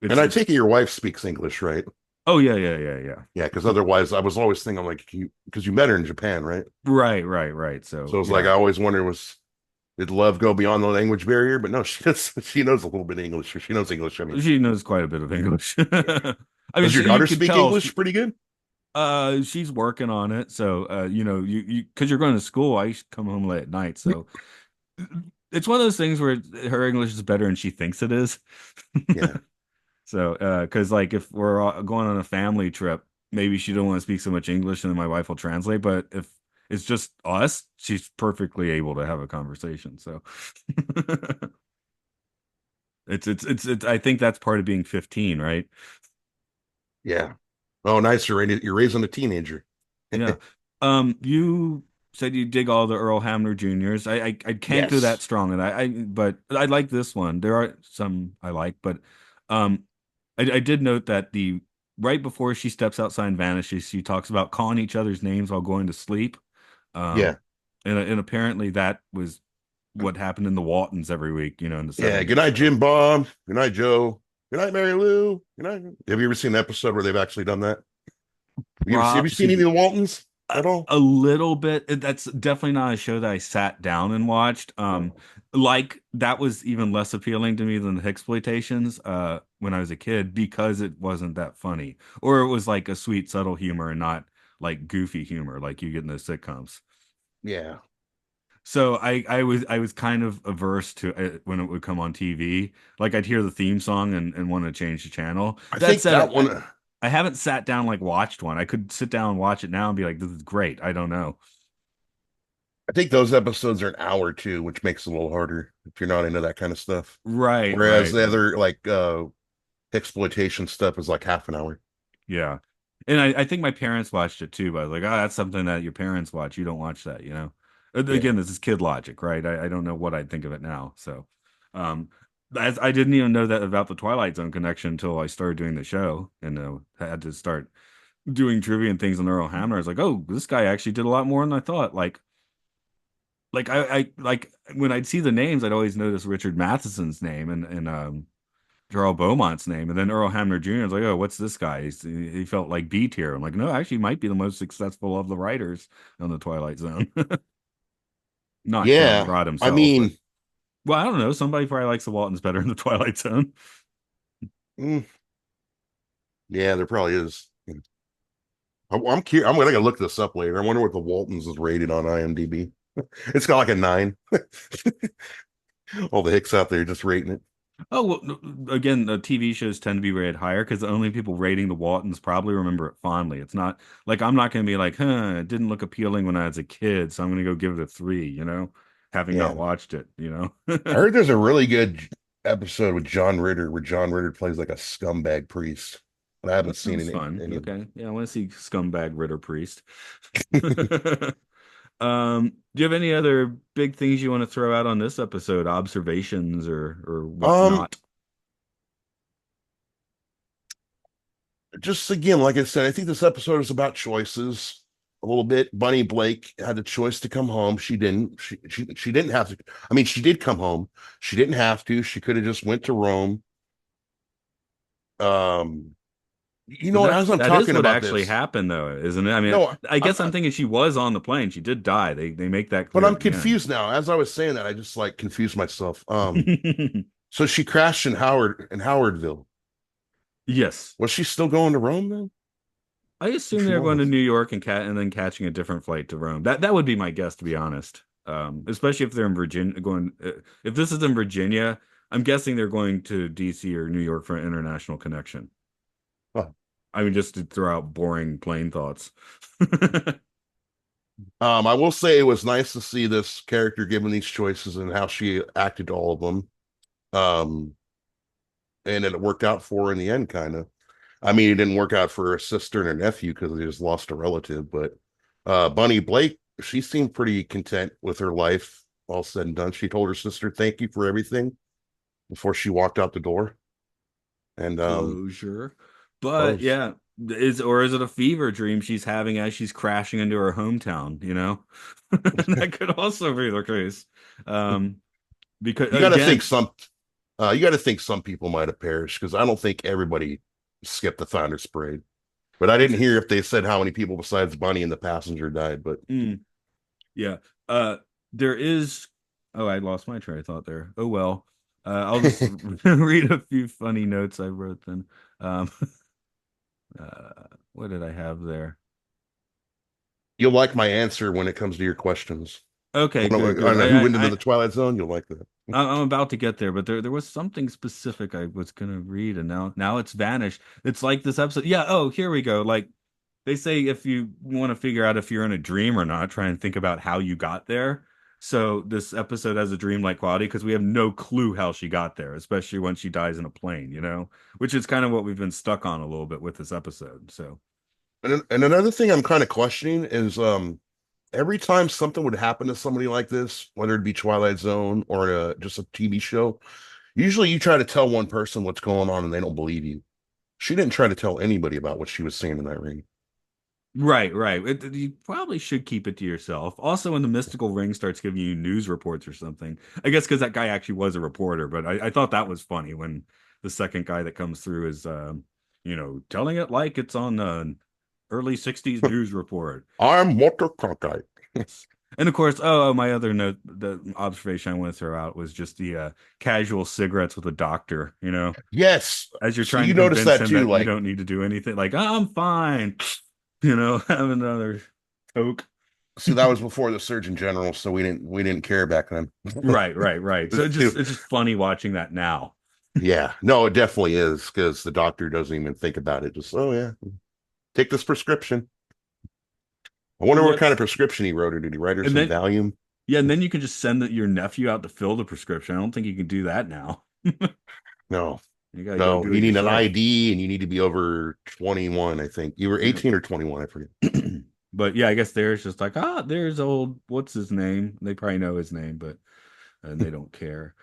And I it's take it your wife speaks English, right? oh yeah, yeah, yeah, yeah. Yeah, because otherwise I was always thinking like you because you met her in Japan, right? Right, right, right. So So it's like yeah. I always wonder was did love go beyond the language barrier? But no, she knows a little bit of English. She knows English. I mean, She knows quite a bit of English. I mean, does your you daughter could speak tell English pretty good? She's working on it. So, you because you're going to school, I used to come home late at night. So it's one of those things where her English is better than she thinks it is. Yeah. So, because like if we're all going on a family trip, maybe she don't want to speak so much English, and then my wife will translate. But if it's just us, she's perfectly able to have a conversation. So, it's. I think that's part of being 15, right? Yeah. Oh, nice. You're raising a teenager. Yeah. You said you dig all the Earl Hamner Juniors. I can't go that Yes. strong, and but I like this one. There are some I like, but um, I did note that the right before she steps outside and vanishes, she talks about calling each other's names while going to sleep. Um, Yeah. and apparently that was what happened in the Waltons every week, in the Yeah. Good 70s. night, So Jim Bob. Good night, Joe. Good night, Mary Lou. Good night. Have you ever seen an episode where they've actually done that? Have you seen see, any of the Waltons A, at all? a little bit. That's definitely not a show that I sat down and watched. Oh. Like that was even less appealing to me than the Exploitations when I was a kid because it wasn't that funny. Or it was like a sweet, subtle humor and not like goofy humor like you get in those sitcoms. Yeah. So I was kind of averse to it when it would come on TV. Like I'd hear the theme song and want to change the channel. I That think that said, one. I haven't sat down like watched one. I could sit down and watch it now and be like, this is great. I don't know. I think those episodes are an hour too, which makes it a little harder if you're not into that kind of stuff. Right, Whereas right, the right. other exploitation stuff is like half an hour. Yeah. And I think my parents watched it too, but I was like, oh, that's something that your parents watch. You don't watch that. Yeah. Again, this is kid logic, right? I don't know what I'd think of it now. So, um, as I didn't even know that about the Twilight Zone connection until I started doing the show and had to start doing trivia and things on Earl Hamner. I was like, oh, this guy actually did a lot more than I thought. Like I like when I'd see the names, I'd always notice Richard Matheson's name and Jarl Beaumont's name, and then Earl Hamner Jr. was like, "Oh, what's this guy?" He felt like B tier. I'm like, no, actually, he might be the most successful of the writers on the Twilight Zone. Not John Yeah. Rod I himself, but mean, well, I don't know. Somebody probably likes the Waltons better in the Twilight Zone. mm, yeah, there probably is. I'm curious. I'm gonna look this up later. I wonder what the Waltons is rated on IMDb. It's got like a 9. All the hicks out there just rating it. Oh, well, again, the TV shows tend to be rated higher because the only people rating the Waltons probably remember it fondly. It's not like I'm not going to be like, huh, it didn't look appealing when I was a kid, so I'm going to go give it a 3, having not Yeah. watched it. I heard there's a really good episode with John Ritter where John Ritter plays like a scumbag priest. But I haven't That seen sounds fun. any of Okay. Yeah, I want to see Scumbag Ritter Priest. them. Do you have any other big things you want to throw out on this episode? Observations or Um, whatnot? just again, like I said, I think this episode is about choices a little bit. Bunny Blake had the choice to come home. She didn't. She didn't have to. I mean, she did come home. She didn't have to. She could have just went to Rome. Um, But as I'm that is talking what about actually this, happened, though, isn't it? I mean, no, I guess I'm thinking she was on the plane. She did die. They make that but clear I'm at the end. confused now. As I was saying that, I just like confused myself. So she crashed in Howardville. Yes. Was she still going to Rome then? I If assume she they're going to was. New York and then catching a different flight to Rome. That would be my guess, to be honest. Especially if they're in Virginia, if this is in Virginia, I'm guessing they're going to DC or New York for an international connection. Huh. I mean, just to throw out boring plane thoughts. I will say it was nice to see this character given these choices and how she acted to all of them. Um, and it worked out for her in the end, kind of. I mean, it didn't work out for her sister and her nephew because they just lost a relative. But Bunny Blake, she seemed pretty content with her life, all said and done. She told her sister, "Thank you for everything," before she walked out the door. And Closure. oh, But yeah, is it a fever dream she's having as she's crashing into her hometown? That could also be the case. Um, because you got to think again, some. You got to think some people might have perished because I don't think everybody skipped the Founder's Parade. But I it's didn't hear if they said how many people besides Bunny and the passenger died. But mm, yeah. There is. Oh, I lost my train of thought there. Oh well. I'll just read a few funny notes I wrote then. Um, what did I have there? You'll like my answer when it comes to your questions. Okay, good, good. On who went into the Twilight Zone, you'll like that. I'm about to get there, but there was something specific I was gonna read, and now it's vanished. It's like this episode. Yeah. Oh, here we go. Like they say, if you want to figure out if you're in a dream or not, try and think about how you got there. So this episode has a dreamlike quality because we have no clue how she got there, especially when she dies in a plane, which is kind of what we've been stuck on a little bit with this episode. So And another thing I'm kind of questioning is every time something would happen to somebody like this, whether it be Twilight Zone or just a TV show, usually you try to tell one person what's going on and they don't believe you. She didn't try to tell anybody about what she was seeing in that ring. right, right. You probably should keep it to yourself. Also, when the mystical ring starts giving you news reports or something, I guess because that guy actually was a reporter, but I thought that was funny when the second guy that comes through is, telling it like it's on an early 60s news report. I'm Walter Cronkite. And of course, my other note, the observation I want to throw out was just the casual cigarettes with a doctor, Yes. as you're So trying to you noticed convince that him too. that you Like, don't need to do anything. Like, "Oh, I'm fine, have another Coke." see, that was before the Surgeon General, so we didn't care back then. Right, right, right. So it's just funny watching that now. Yeah, no, it definitely is because the doctor doesn't even think about it. Just, oh yeah, take this prescription. I wonder what kind of Yes. prescription he wrote her. Did he write her And some then Valium? yeah, and then you can just send your nephew out to fill the prescription. I don't think you can do that now. No, You gotta go no, do you it need an yourself. ID and you need to be over 21, I think. You were Yeah. 18 or 21, I forget. But yeah, I guess there's just like, there's old, what's his name? They probably know his name, but and they don't care.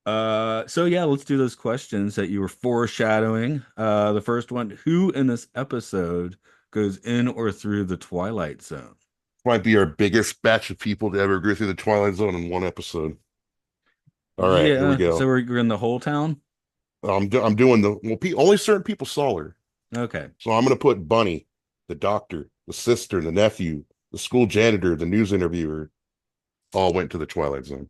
So yeah, let's do those questions that you were foreshadowing. The first one, who in this episode goes in or through the Twilight Zone? Might be our biggest batch of people to ever go through the Twilight Zone in one episode. All right, here we Yeah, so go. we're in the whole town? I'm doing only certain people saw her. Okay. So I'm going to put Bunny, the doctor, the sister, the nephew, the school janitor, the news interviewer, all went to the Twilight Zone.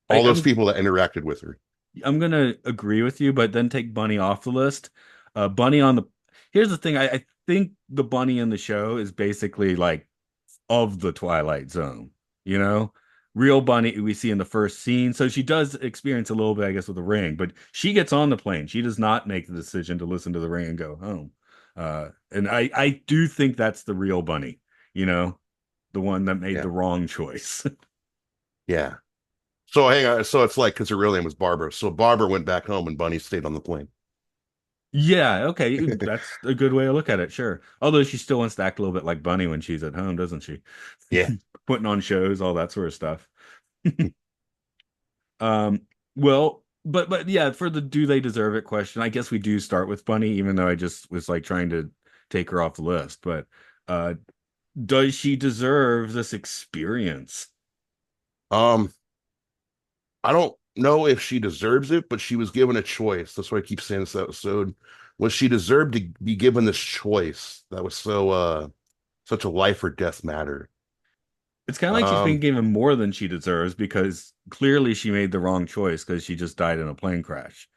I, All those I'm people that interacted with her. I'm gonna agree with you, but then take Bunny off the list. Bunny on the Here's the thing, I think the bunny in the show is basically like of the Twilight Zone, you know? Real bunny we see in the first scene. So she does experience a little bit, I guess, with the ring, but she gets on the plane. She does not make the decision to listen to the ring and go home. And I do think that's the real bunny, you know, the one that made Yeah. the wrong choice. Yeah. So hang on. So it's like because her real name was Barbara. So Barbara went back home and Bunny stayed on the plane. Yeah, okay. That's a good way to look at it, sure. Although she still wants to act a little bit like Bunny when she's at home, doesn't she? Yeah. Putting on shows, all that sort of stuff. Um, well, but yeah, for the do they deserve it question, I guess we do start with Bunny, even though I just was like trying to take her off the list. But uh does she deserve this experience? Um, I don't know if she deserves it, but she was given a choice. That's why I keep saying this episode. Was she deserved to be given this choice that was such a life or death matter? It's kind of like she's being Um, given more than she deserves because clearly she made the wrong choice because she just died in a plane crash.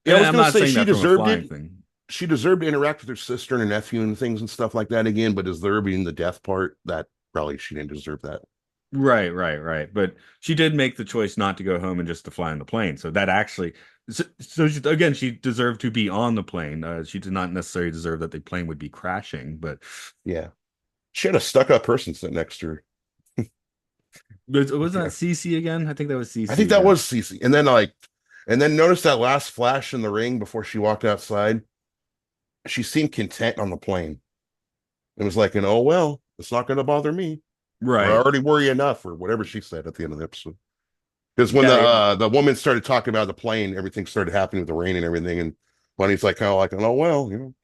yeah, I And was I'm gonna not say saying she that from a deserved flying it. thing. She deserved to interact with her sister and her nephew and things and stuff like that again, but deserving the death part, that probably she didn't deserve that. Right, right, right. But she did make the choice not to go home and just to fly on the plane. So that actually, again, she deserved to be on the plane. She did not necessarily deserve that the plane would be crashing, but Yeah. She had a stuck-up person sitting next to her. wasn't that Yeah. Cece again? I think that was I think Cece that again. was Cece. And then notice that last flash in the ring before she walked outside. She seemed content on the plane. It was like, oh well, it's not going to bother me. Or I Right. already worry enough, or whatever she said at the end of the episode. Because when Yeah, yeah. the woman started talking about the plane, everything started happening with the rain and everything, and Bunny's like kind of like, oh well,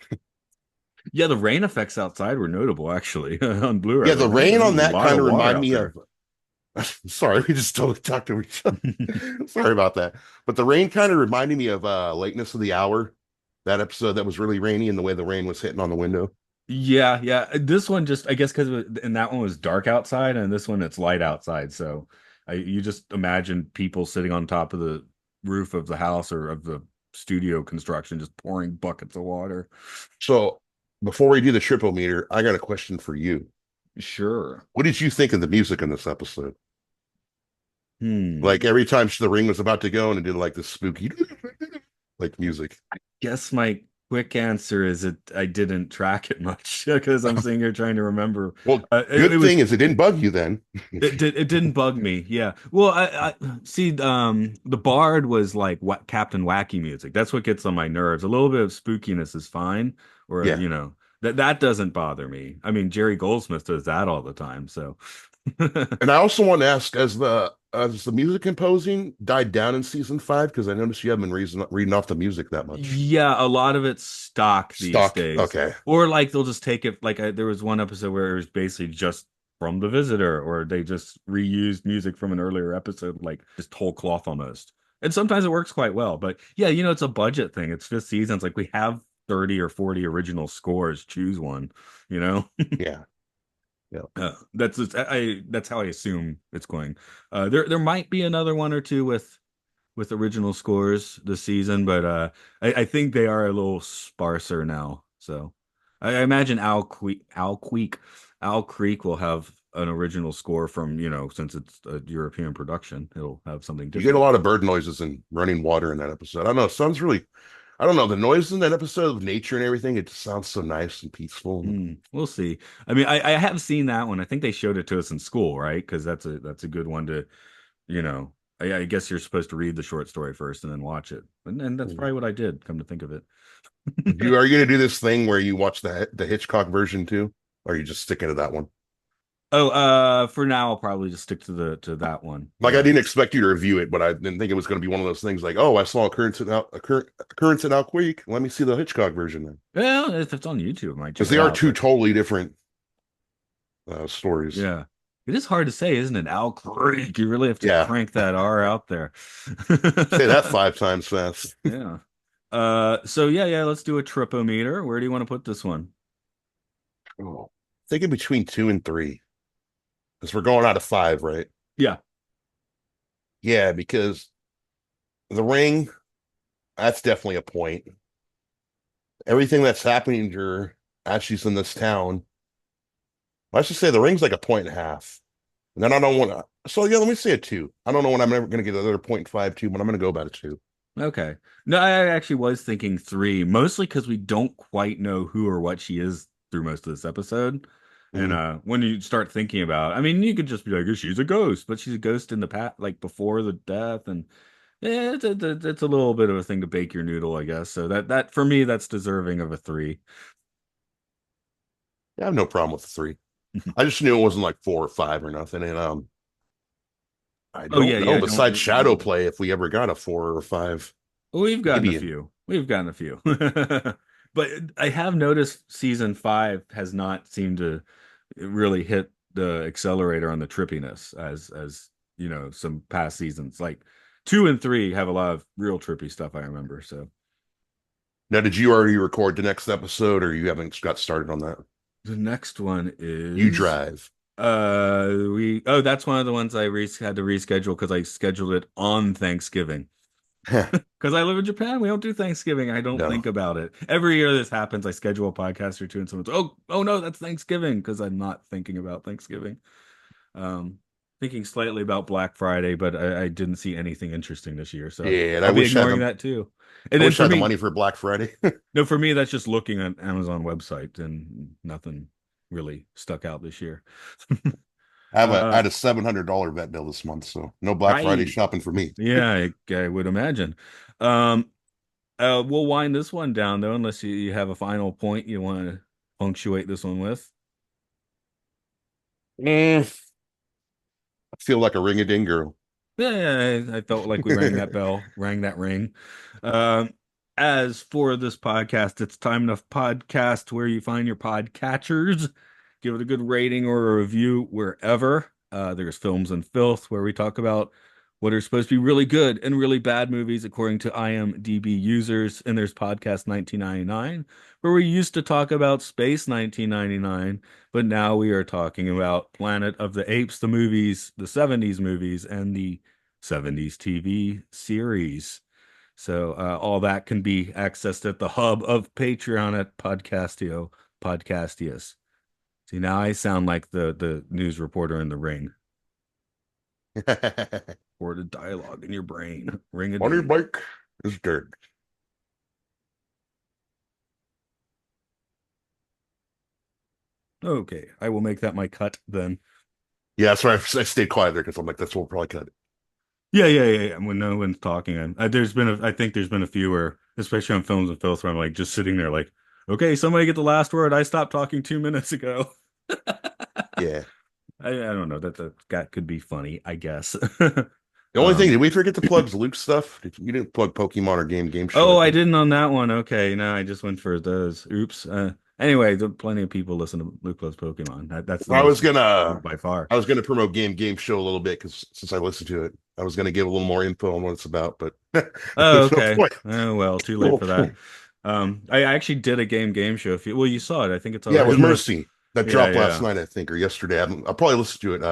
Yeah, the rain effects outside were notable actually on Blu-ray. I yeah. was like, The man, rain there's on a that lot kind of of water remind out me there. of. Sorry, we just totally talked to each other. Sorry about that. But the rain kind of reminded me of Lateness of the Hour, that episode that was really rainy and the way the rain was hitting on the window. Yeah, yeah. This one just, I guess, because and that one was dark outside, and this one it's light outside. So you just imagine people sitting on top of the roof of the house or of the studio construction, just pouring buckets of water. So before we do the triple meter, I got a question for you. Sure. What did you think of the music in this episode? Like Hmm. every time the ring was about to go and it did like this spooky like music. Guess my quick answer is I didn't track it much because I'm sitting here trying to remember. Well, It good was thing is it didn't bug you then. it didn't bug me. Yeah. Well, I see. The Bard was like what Captain Wacky music. That's what gets on my nerves. A little bit of spookiness is fine, or Yeah. that doesn't bother me. I mean, Jerry Goldsmith does that all the time. So. And I also want to ask, as the music composing died down in season 5? Because I noticed you haven't been reading off the music that much. Yeah, a lot of it's stock these Stock. days. Okay. Or like they'll just take it like there was one episode where it was basically just from The Visitor, or they just reused music from an earlier episode, like just whole cloth almost. And sometimes it works quite well. But yeah, it's a budget thing. It's 5 seasons. Like we have 30 or 40 original scores. Choose one, you know? Yeah. Yeah. That's how I assume it's going. There might be another one or two with original scores this season, but I think they are a little sparser now. So I imagine Al Creek will have an original score from, since it's a European production, it'll have something You get a different. lot of bird noises and running water in that episode. I don't know. It sounds really, I don't know. The noise in that episode of nature and everything, it just sounds so nice and peaceful. We'll see. I mean, I have seen that one. I think they showed it to us in school, right? Because that's a good one to, you know. I guess you're supposed to read the short story first and then watch it, and that's Mhm. probably what I did. Come to think of it. Are you going to do this thing where you watch the Hitchcock version too? Or are you just sticking to that one? Oh, for now I'll probably just stick to that one. Like I didn't expect you to review it, but I didn't think it was going to be one of those things like, oh, I saw occurrence in Out Creek. Let me see the Hitchcock version then, Well, if it's on YouTube, I might because check they it are out. two But totally different stories. yeah, it is hard to say, isn't it? Al Creek. You really have to Yeah, crank that R out there. say that 5 times fast. Yeah. So yeah, let's do a tripometer. Where do you want to put this one? Oh, thinking between 2 and 3, because we're going out of 5, right? Yeah. Yeah, because the ring, that's definitely a point. Everything that's happening to her as she's in this town, let's just say the ring's like a point and a half. And then I don't want to. So yeah, let me say a 2. I don't know when I'm ever going to get another 0.52, but I'm going to go about a 2. Okay. No, I actually was thinking three, mostly because we don't quite know who or what she is through most of this episode. And Mm. when you start thinking about, I mean, you could just be like, she's a ghost, but she's a ghost in the past, like before the death, and yeah, it's a little bit of a thing to bake your noodle, I guess. So that for me, that's deserving of a three. Yeah, I have no problem with the 3. I just knew it wasn't like 4 or 5 or nothing. And I Oh don't yeah, know. yeah. Besides Don't Shadow Play, if we ever got a 4 or 5, We've gotten a maybe. few. We've gotten a few. But I have noticed season five has not seemed to really hit the accelerator on the trippiness as some past seasons. Like two and three have a lot of real trippy stuff I remember. So Now, did you already record the next episode, or you haven't got started on that? the next one You is drive. we oh that's one of the ones I had to reschedule because I scheduled it on Thanksgiving. Because I live in Japan, we don't do Thanksgiving. I don't No. think about it. Every year this happens, I schedule a podcast or two, and someone's, oh no, that's Thanksgiving, because I'm not thinking about Thanksgiving. Um, Thinking slightly about Black Friday, but I didn't see anything interesting this year, so Yeah, and I'll be ignoring that too. And I then wish I for had the me, money for Black Friday. no, for me, that's just looking at Amazon website, and nothing really stuck out this year. I Uh, had a $700 vet bill this month, so no Black Friday right. shopping for me. Yeah, I would imagine. Um, we'll wind this one down though, unless you have a final point you want to punctuate this one with. I feel like a ring-a-ding girl. Yeah, I felt like we rang that bell, rang that ring. Um, as for this podcast, it's time to podcast where you find your podcatchers. Give it a good rating or a review wherever. There's Films and Filth, where we talk about what are supposed to be really good and really bad movies according to IMDb users. And there's Podcast 1999, where we used to talk about Space 1999, but now we are talking about Planet of the Apes, the movies, the 70s movies, and the 70s TV series. So all that can be accessed at the hub of Patreon at Podcastio. podcastius. See, now I sound like the news reporter in The Ring. Or the dialogue in your brain. Ring a On your ding. bike is dirt. Okay, I will make that my cut then. Yeah, that's why I stayed quiet there because I'm like, that's what we'll probably cut it. Yeah. When no one's talking, I think there's been a few where, especially on Films and Filth, where I'm like just sitting there, like, okay, somebody get the last word. I stopped talking 2 minutes ago. Yeah. I don't know that could be funny, I guess. The only thing, Um, did we forget to plug Luke stuff? You didn't plug Pokemon or Game Show, I oh, I think. didn't on that one. Okay, no, I just went for those. Oops. Anyway, plenty of people listen to Luke Loves Pokemon. That's the I was most gonna by far. I was gonna promote Game Show a little bit because since I listened to it, I was gonna give a little more info on what it's about, but Oh, there's no okay. point. Oh well, too late No for that. point. I actually did a game show. If you, well, you saw it. I think it's Yeah, it already was in the. Mercy that Yeah, dropped last yeah. night, I think, or yesterday. I'll probably listen to it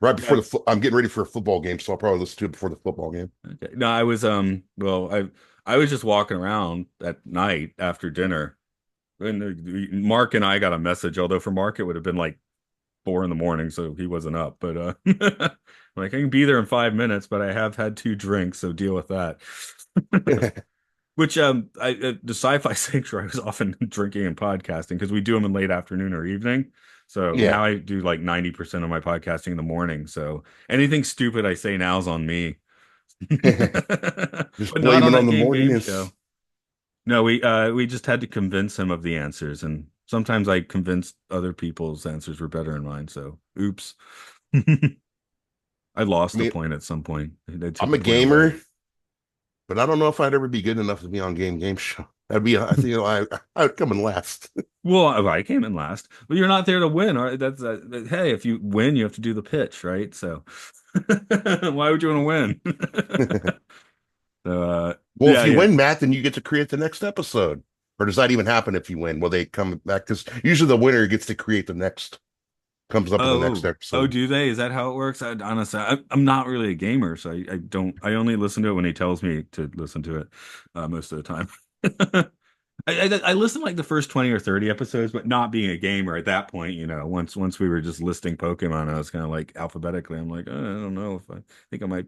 right before Yeah. I'm getting ready for a football game, so I'll probably listen to it before the football game. Okay. No, I was well, I was just walking around at night after dinner, and Mark and I got a message. Although for Mark it would have been like 4 in the morning, so he wasn't up. But like I can be there in 5 minutes, but I have had 2 drinks, so deal with that. Which the Sci-Fi Sanctuary was often drinking and podcasting because we do them in late afternoon or evening. So Yeah. now I do like 90% of my podcasting in the morning. So anything stupid I say now is on me. Just But not blame on it on that the game morningness. show. No, we just had to convince him of the answers, and sometimes I convinced other people's answers were better than mine. So oops. I I lost a mean, point at some point. They took I'm a a point away. gamer, but I don't know if I'd ever be good enough to be on Game Show. I think I'd come in last. Well, I came in last. Well, you're not there to win. All right? Hey, if you win, you have to do the pitch, right? So why would you want to win? So, Well, if yeah, you yeah. win, Matt, then you get to create the next episode. Or does that even happen if you win? Will they come back? Because usually the winner gets to create the next, comes up with the next Oh, episode. do they? Is that how it works? Honestly, I'm not really a gamer, so I don't. I only listen to it when he tells me to listen to it, most of the time. I listened like the first 20 or 30 episodes, but not being a gamer at that point, once we were just listing Pokemon, I was kind of like alphabetically. I'm like, I don't know if I think I might.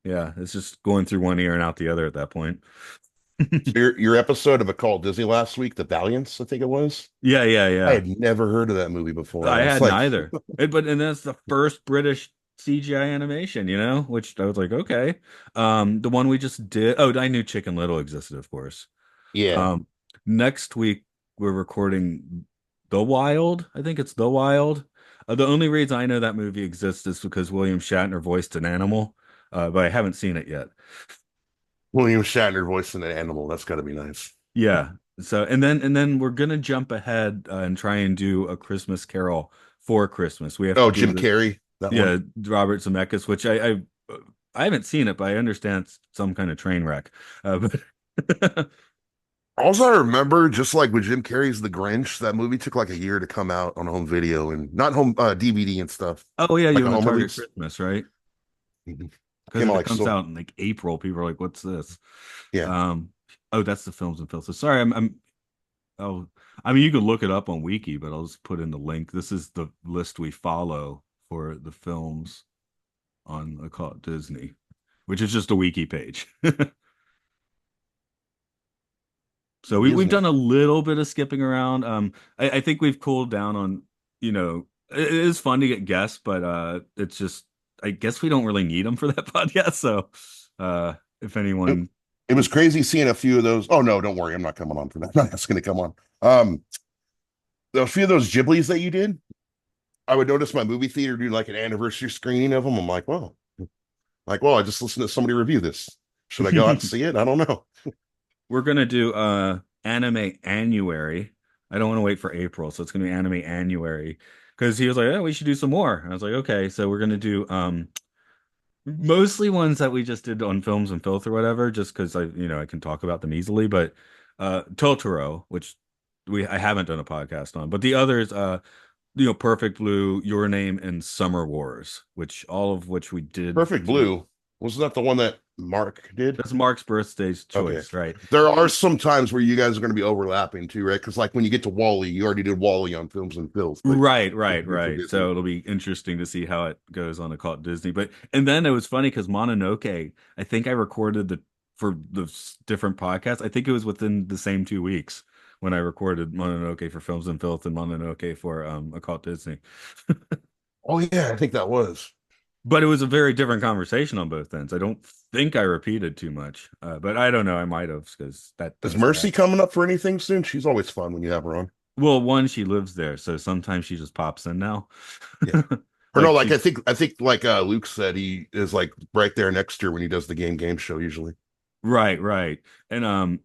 Yeah, it's just going through one ear and out the other at that point. So your episode of A Call Disney last week, The Valiants, I think it was. I Yeah. had never heard of that movie before. I I was hadn't like, either. And that's the first British CGI animation, which I was like, okay. The one we just did. Oh, I knew Chicken Little existed, of course. yeah. Um, Next week we're recording The Wild. I think it's The Wild. The only reason I know that movie exists is because William Shatner voiced an animal, but I haven't seen it yet. William Shatner voicing an animal. That's got to be nice. Yeah. So and then we're gonna jump ahead and try and do a Christmas Carol for Christmas. We have to Oh, do Jim the Carrey, that one. yeah Robert Zemeckis, which I haven't seen it, but I understand it's some kind of train wreck. But Also, I remember, just like with Jim Carrey's The Grinch, that movie took like a year to come out on home video and not home DVD and stuff, oh yeah, you like a want to home target release. Christmas, right? Mhm. Because Came if out it like comes so, out in like April, people are like, "What's this?" yeah. Um, oh, that's the films and films. So sorry, oh, I mean, you can look it up on Wiki, but I'll just put in the link. This is the list we follow for the films on I call it Disney, which is just a Wiki page. So we've done Disney. a little bit of skipping around. I think we've cooled down on, it is fun to get guests, but it's just I guess we don't really need them for that podcast. So if It, anyone, it was crazy seeing a few of those. Oh no, don't worry, I'm not coming on for that. I'm not going to come on. Um, a few of those Ghiblies that you did, I would notice my movie theater do like an anniversary screening of them. I'm like, well, I just listened to somebody review this. Should I go out and see it? I don't know. we're gonna do anime annuary. I don't want to wait for April, so it's gonna be anime annuary because he was like, "Oh, we should do some more." And I was like, "Okay." So we're gonna do mostly ones that we just did on Films and Filth or whatever, just because I can talk about them easily. But Totoro, which I haven't done a podcast on, but the others, Perfect Blue, Your Name, and Summer Wars, which all of which we did Perfect to. Blue, wasn't that the one that Mark did? That's Mark's birthday's Okay. choice, right? There are some times where you guys are going to be overlapping too, right? Because like when you get to Wally, you already did Wally on Films and Filth, but Right, when right, you get to right. Disney. So it'll be interesting to see how it goes on Occult Disney. But and then it was funny because Mononoke, I think I recorded the for the different podcasts. I think it was within the same 2 weeks when I recorded Mononoke for Films and Filth and Mononoke for Occult Disney. Oh yeah, I think that was. But it was a very different conversation on both ends. I don't think I repeated too much, but I don't know. I might have because that Is tends to Mercy happen. coming up for anything soon? She's always fun when you have her on. Well, one, she lives there, so sometimes she just pops in now. Yeah. Or no, Like like she I think like Luke said, he is like right there next to her when he does the game show usually. Right, right. And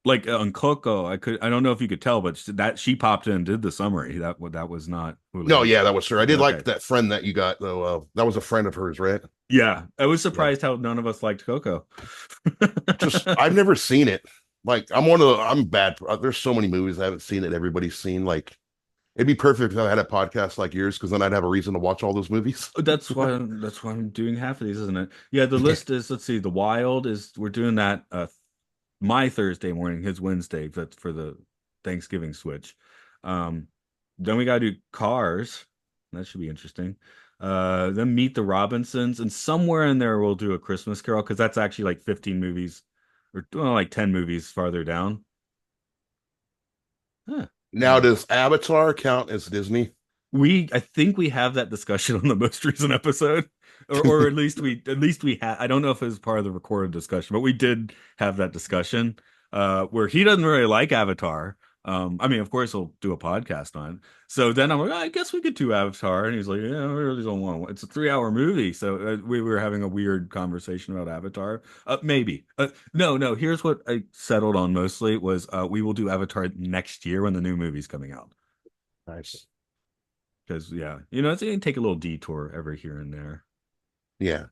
like on Coco, I don't know if you could tell, but that she popped in and did the summary. That was not No, Houlihan. yeah, that was her. I did like Okay. that friend that you got though. That was a friend of hers, right? Yeah. I was Yeah. surprised how none of us liked Coco. Just I've never seen it. Like I'm one of the I'm bad. There's so many movies I haven't seen that everybody's seen. Like it'd be perfect if I had a podcast like yours because then I'd have a reason to watch all those movies. That's why I'm doing half of these, isn't it? Yeah, the Yeah. list is let's see, The Wild is we're doing that my Thursday morning, his Wednesday, that's for the Thanksgiving switch. Um, then we gotta do Cars. That should be interesting. Then Meet the Robinsons, and somewhere in there we'll do a Christmas Carol because that's actually like 15 movies, or well, like 10 movies farther down. Huh. Now, Uh, does Avatar count as Disney? I think we have that discussion on the most recent episode, or at least we had. I don't know if it was part of the recorded discussion, but we did have that discussion where he doesn't really like Avatar. I mean, of course, he'll do a podcast on it. So then I'm like, I guess we could do Avatar, and he's like, yeah, we really don't want one. It's a 3 hour movie, so we were having a weird conversation about Avatar. Maybe, no, no. Here's what I settled on mostly was we will do Avatar next year when the new movie's coming out. Nice. Because yeah, it's gonna take a little detour every here and there. Yeah.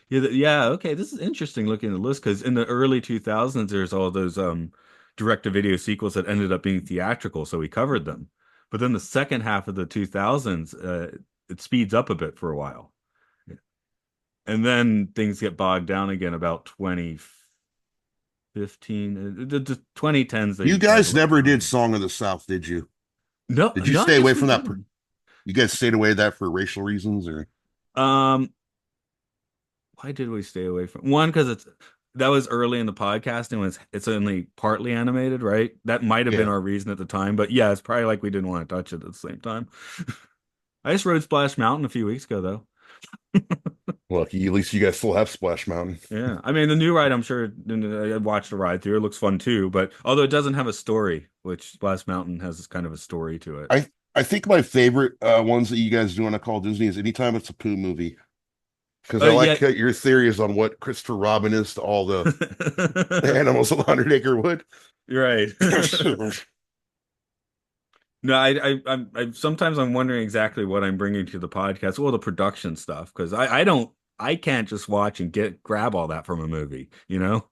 Yeah, yeah. Okay, this is interesting looking at the list because in the early 2000s, there's all those direct-to-video sequels that ended up being theatrical, so we covered them. But then the second half of the 2000s, it speeds up a bit for a while, and then things get bogged down again about 2015, the 2010s. They You have a guys little never did calm. Song of the South, did you? No, Did you no, I stay guess away we from that? did. You guys stayed away that for racial reasons or? Um, Why did we stay away from one? Because that was early in the podcast and it's only partly animated, right? That might have been Yeah. our reason at the time, but yeah, it's probably like we didn't want to touch it at the same time. I just rode Splash Mountain a few weeks ago, though. Lucky, at least you guys still have Splash Mountain. Yeah, I mean the new ride. I'm sure I watched the ride through. It looks fun too, but although it doesn't have a story, which Splash Mountain has this kind of a story to it. I think my favorite ones that you guys do on a Call Disney is anytime it's a Pooh movie because I Yeah. like your theories on what Christopher Robin is to all the animals of the Hundred Acre Wood. You're right. No, I sometimes I'm wondering exactly what I'm bringing to the podcast. Well, the production stuff, because I can't just watch and grab all that from a movie, you know?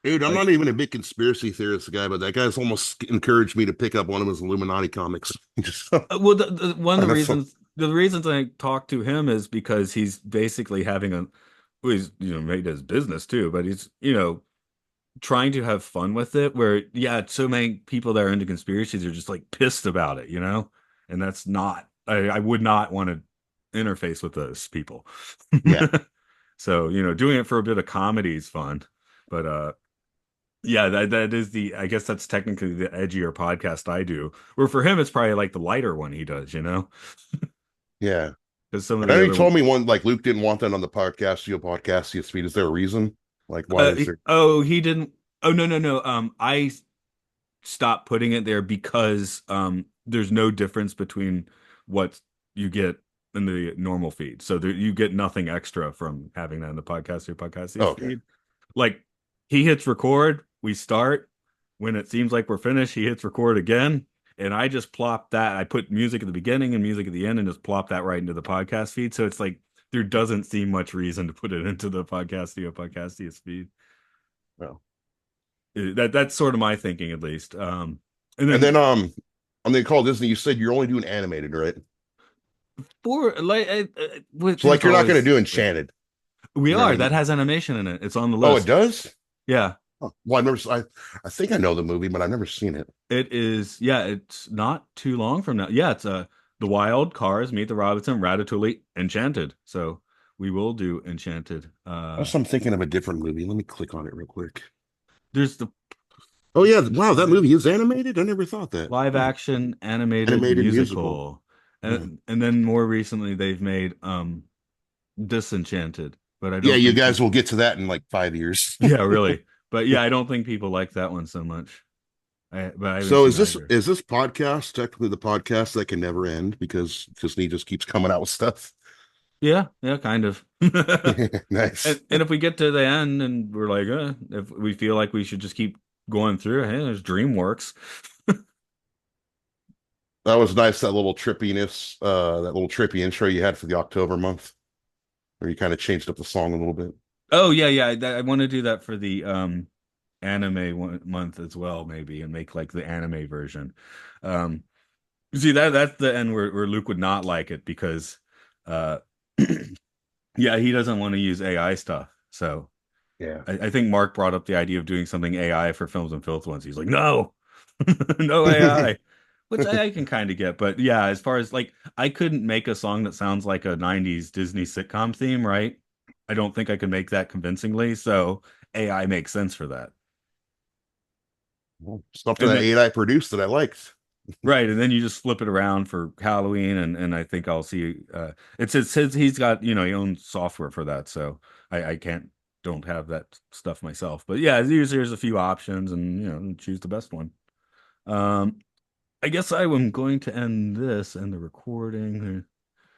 Dude, I'm Like, not even a big conspiracy theorist guy, but that guy's almost encouraged me to pick up one of his Illuminati comics. Just well, one of kind of fun. the reasons I talk to him is because he's basically having well, he's made his business too, but he's trying to have fun with it. Where yeah, so many people that are into conspiracies are just like pissed about it, and that's not. I would not want to interface with those people. Yeah, So, doing it for a bit of comedy is fun. But yeah, that is I guess that's technically the edgier podcast I do. Where for him it's probably like the lighter one he does. yeah. Because some of And I the know you other told ones me one like Luke didn't want that on the podcast feed. Is there a reason? Like why is there? oh, he didn't. Oh, no, no, no. I stopped putting it there because there's no difference between what you get in the normal feed. So you get nothing extra from having that in the Oh, podcast okay. feed. Like he hits record, we start. When it seems like we're finished, he hits record again. And I just plop that. I put music at the beginning and music at the end and just plop that right into the podcast feed. So it's like there doesn't seem much reason to put it into the podcast feed. Well. That's sort of my thinking at least. And And then then on the Call Disney, you said you're only doing animated, right? for like So like there's you're not gonna always do Enchanted. We You know what are. I That mean? has animation in it. It's on the Oh, it list. does? Yeah. Oh, well, I think I know the movie, but I've never seen it. It is, yeah, it's not too long from now. Yeah, it's The Wild, Cars, Meet the Robinson, Ratatouille, Enchanted. So we will do Enchanted. Also, I'm thinking of a different movie. Let me click on it real quick. There's the Oh yeah, wow, that movie is animated. I never thought that. live Hmm. action animated Animated musical. musical. Yeah. And then more recently they've made Disenchanted, but I Yeah, don't you think guys people will get to that in like 5 years. Yeah, really. But yeah, I don't think people like that one so much. But I haven't So seen either. is this podcast technically the podcast that can never end because he just keeps coming out with stuff? Yeah, yeah, kind of. Nice. And if we get to the end and we're like, if we feel like we should just keep going through, hey, there's DreamWorks. That was nice, that little trippiness, that little trippy intro you had for the October month, where you kind of changed up the song a little bit. Oh yeah, yeah. I want to do that for the anime month as well, maybe, and make like the anime version. Um, see that's the end where Luke would not like it because, uh, yeah, he doesn't want to use AI stuff. So Yeah. I think Mark brought up the idea of doing something AI for Films and Filth once. He's like, no, no AI, which I can kind of get. But yeah, as far as like, I couldn't make a song that sounds like a 90s Disney sitcom theme, right? I don't think I could make that convincingly. So AI makes sense for that. Well, something And that then, AI produced that I liked. right. And then you just flip it around for Halloween. And I think I'll see, it says he's got, he owns software for that. So I can't, don't have that stuff myself. But yeah, there's a few options and, choose the best one. Um, I guess I am going to end this and the recording.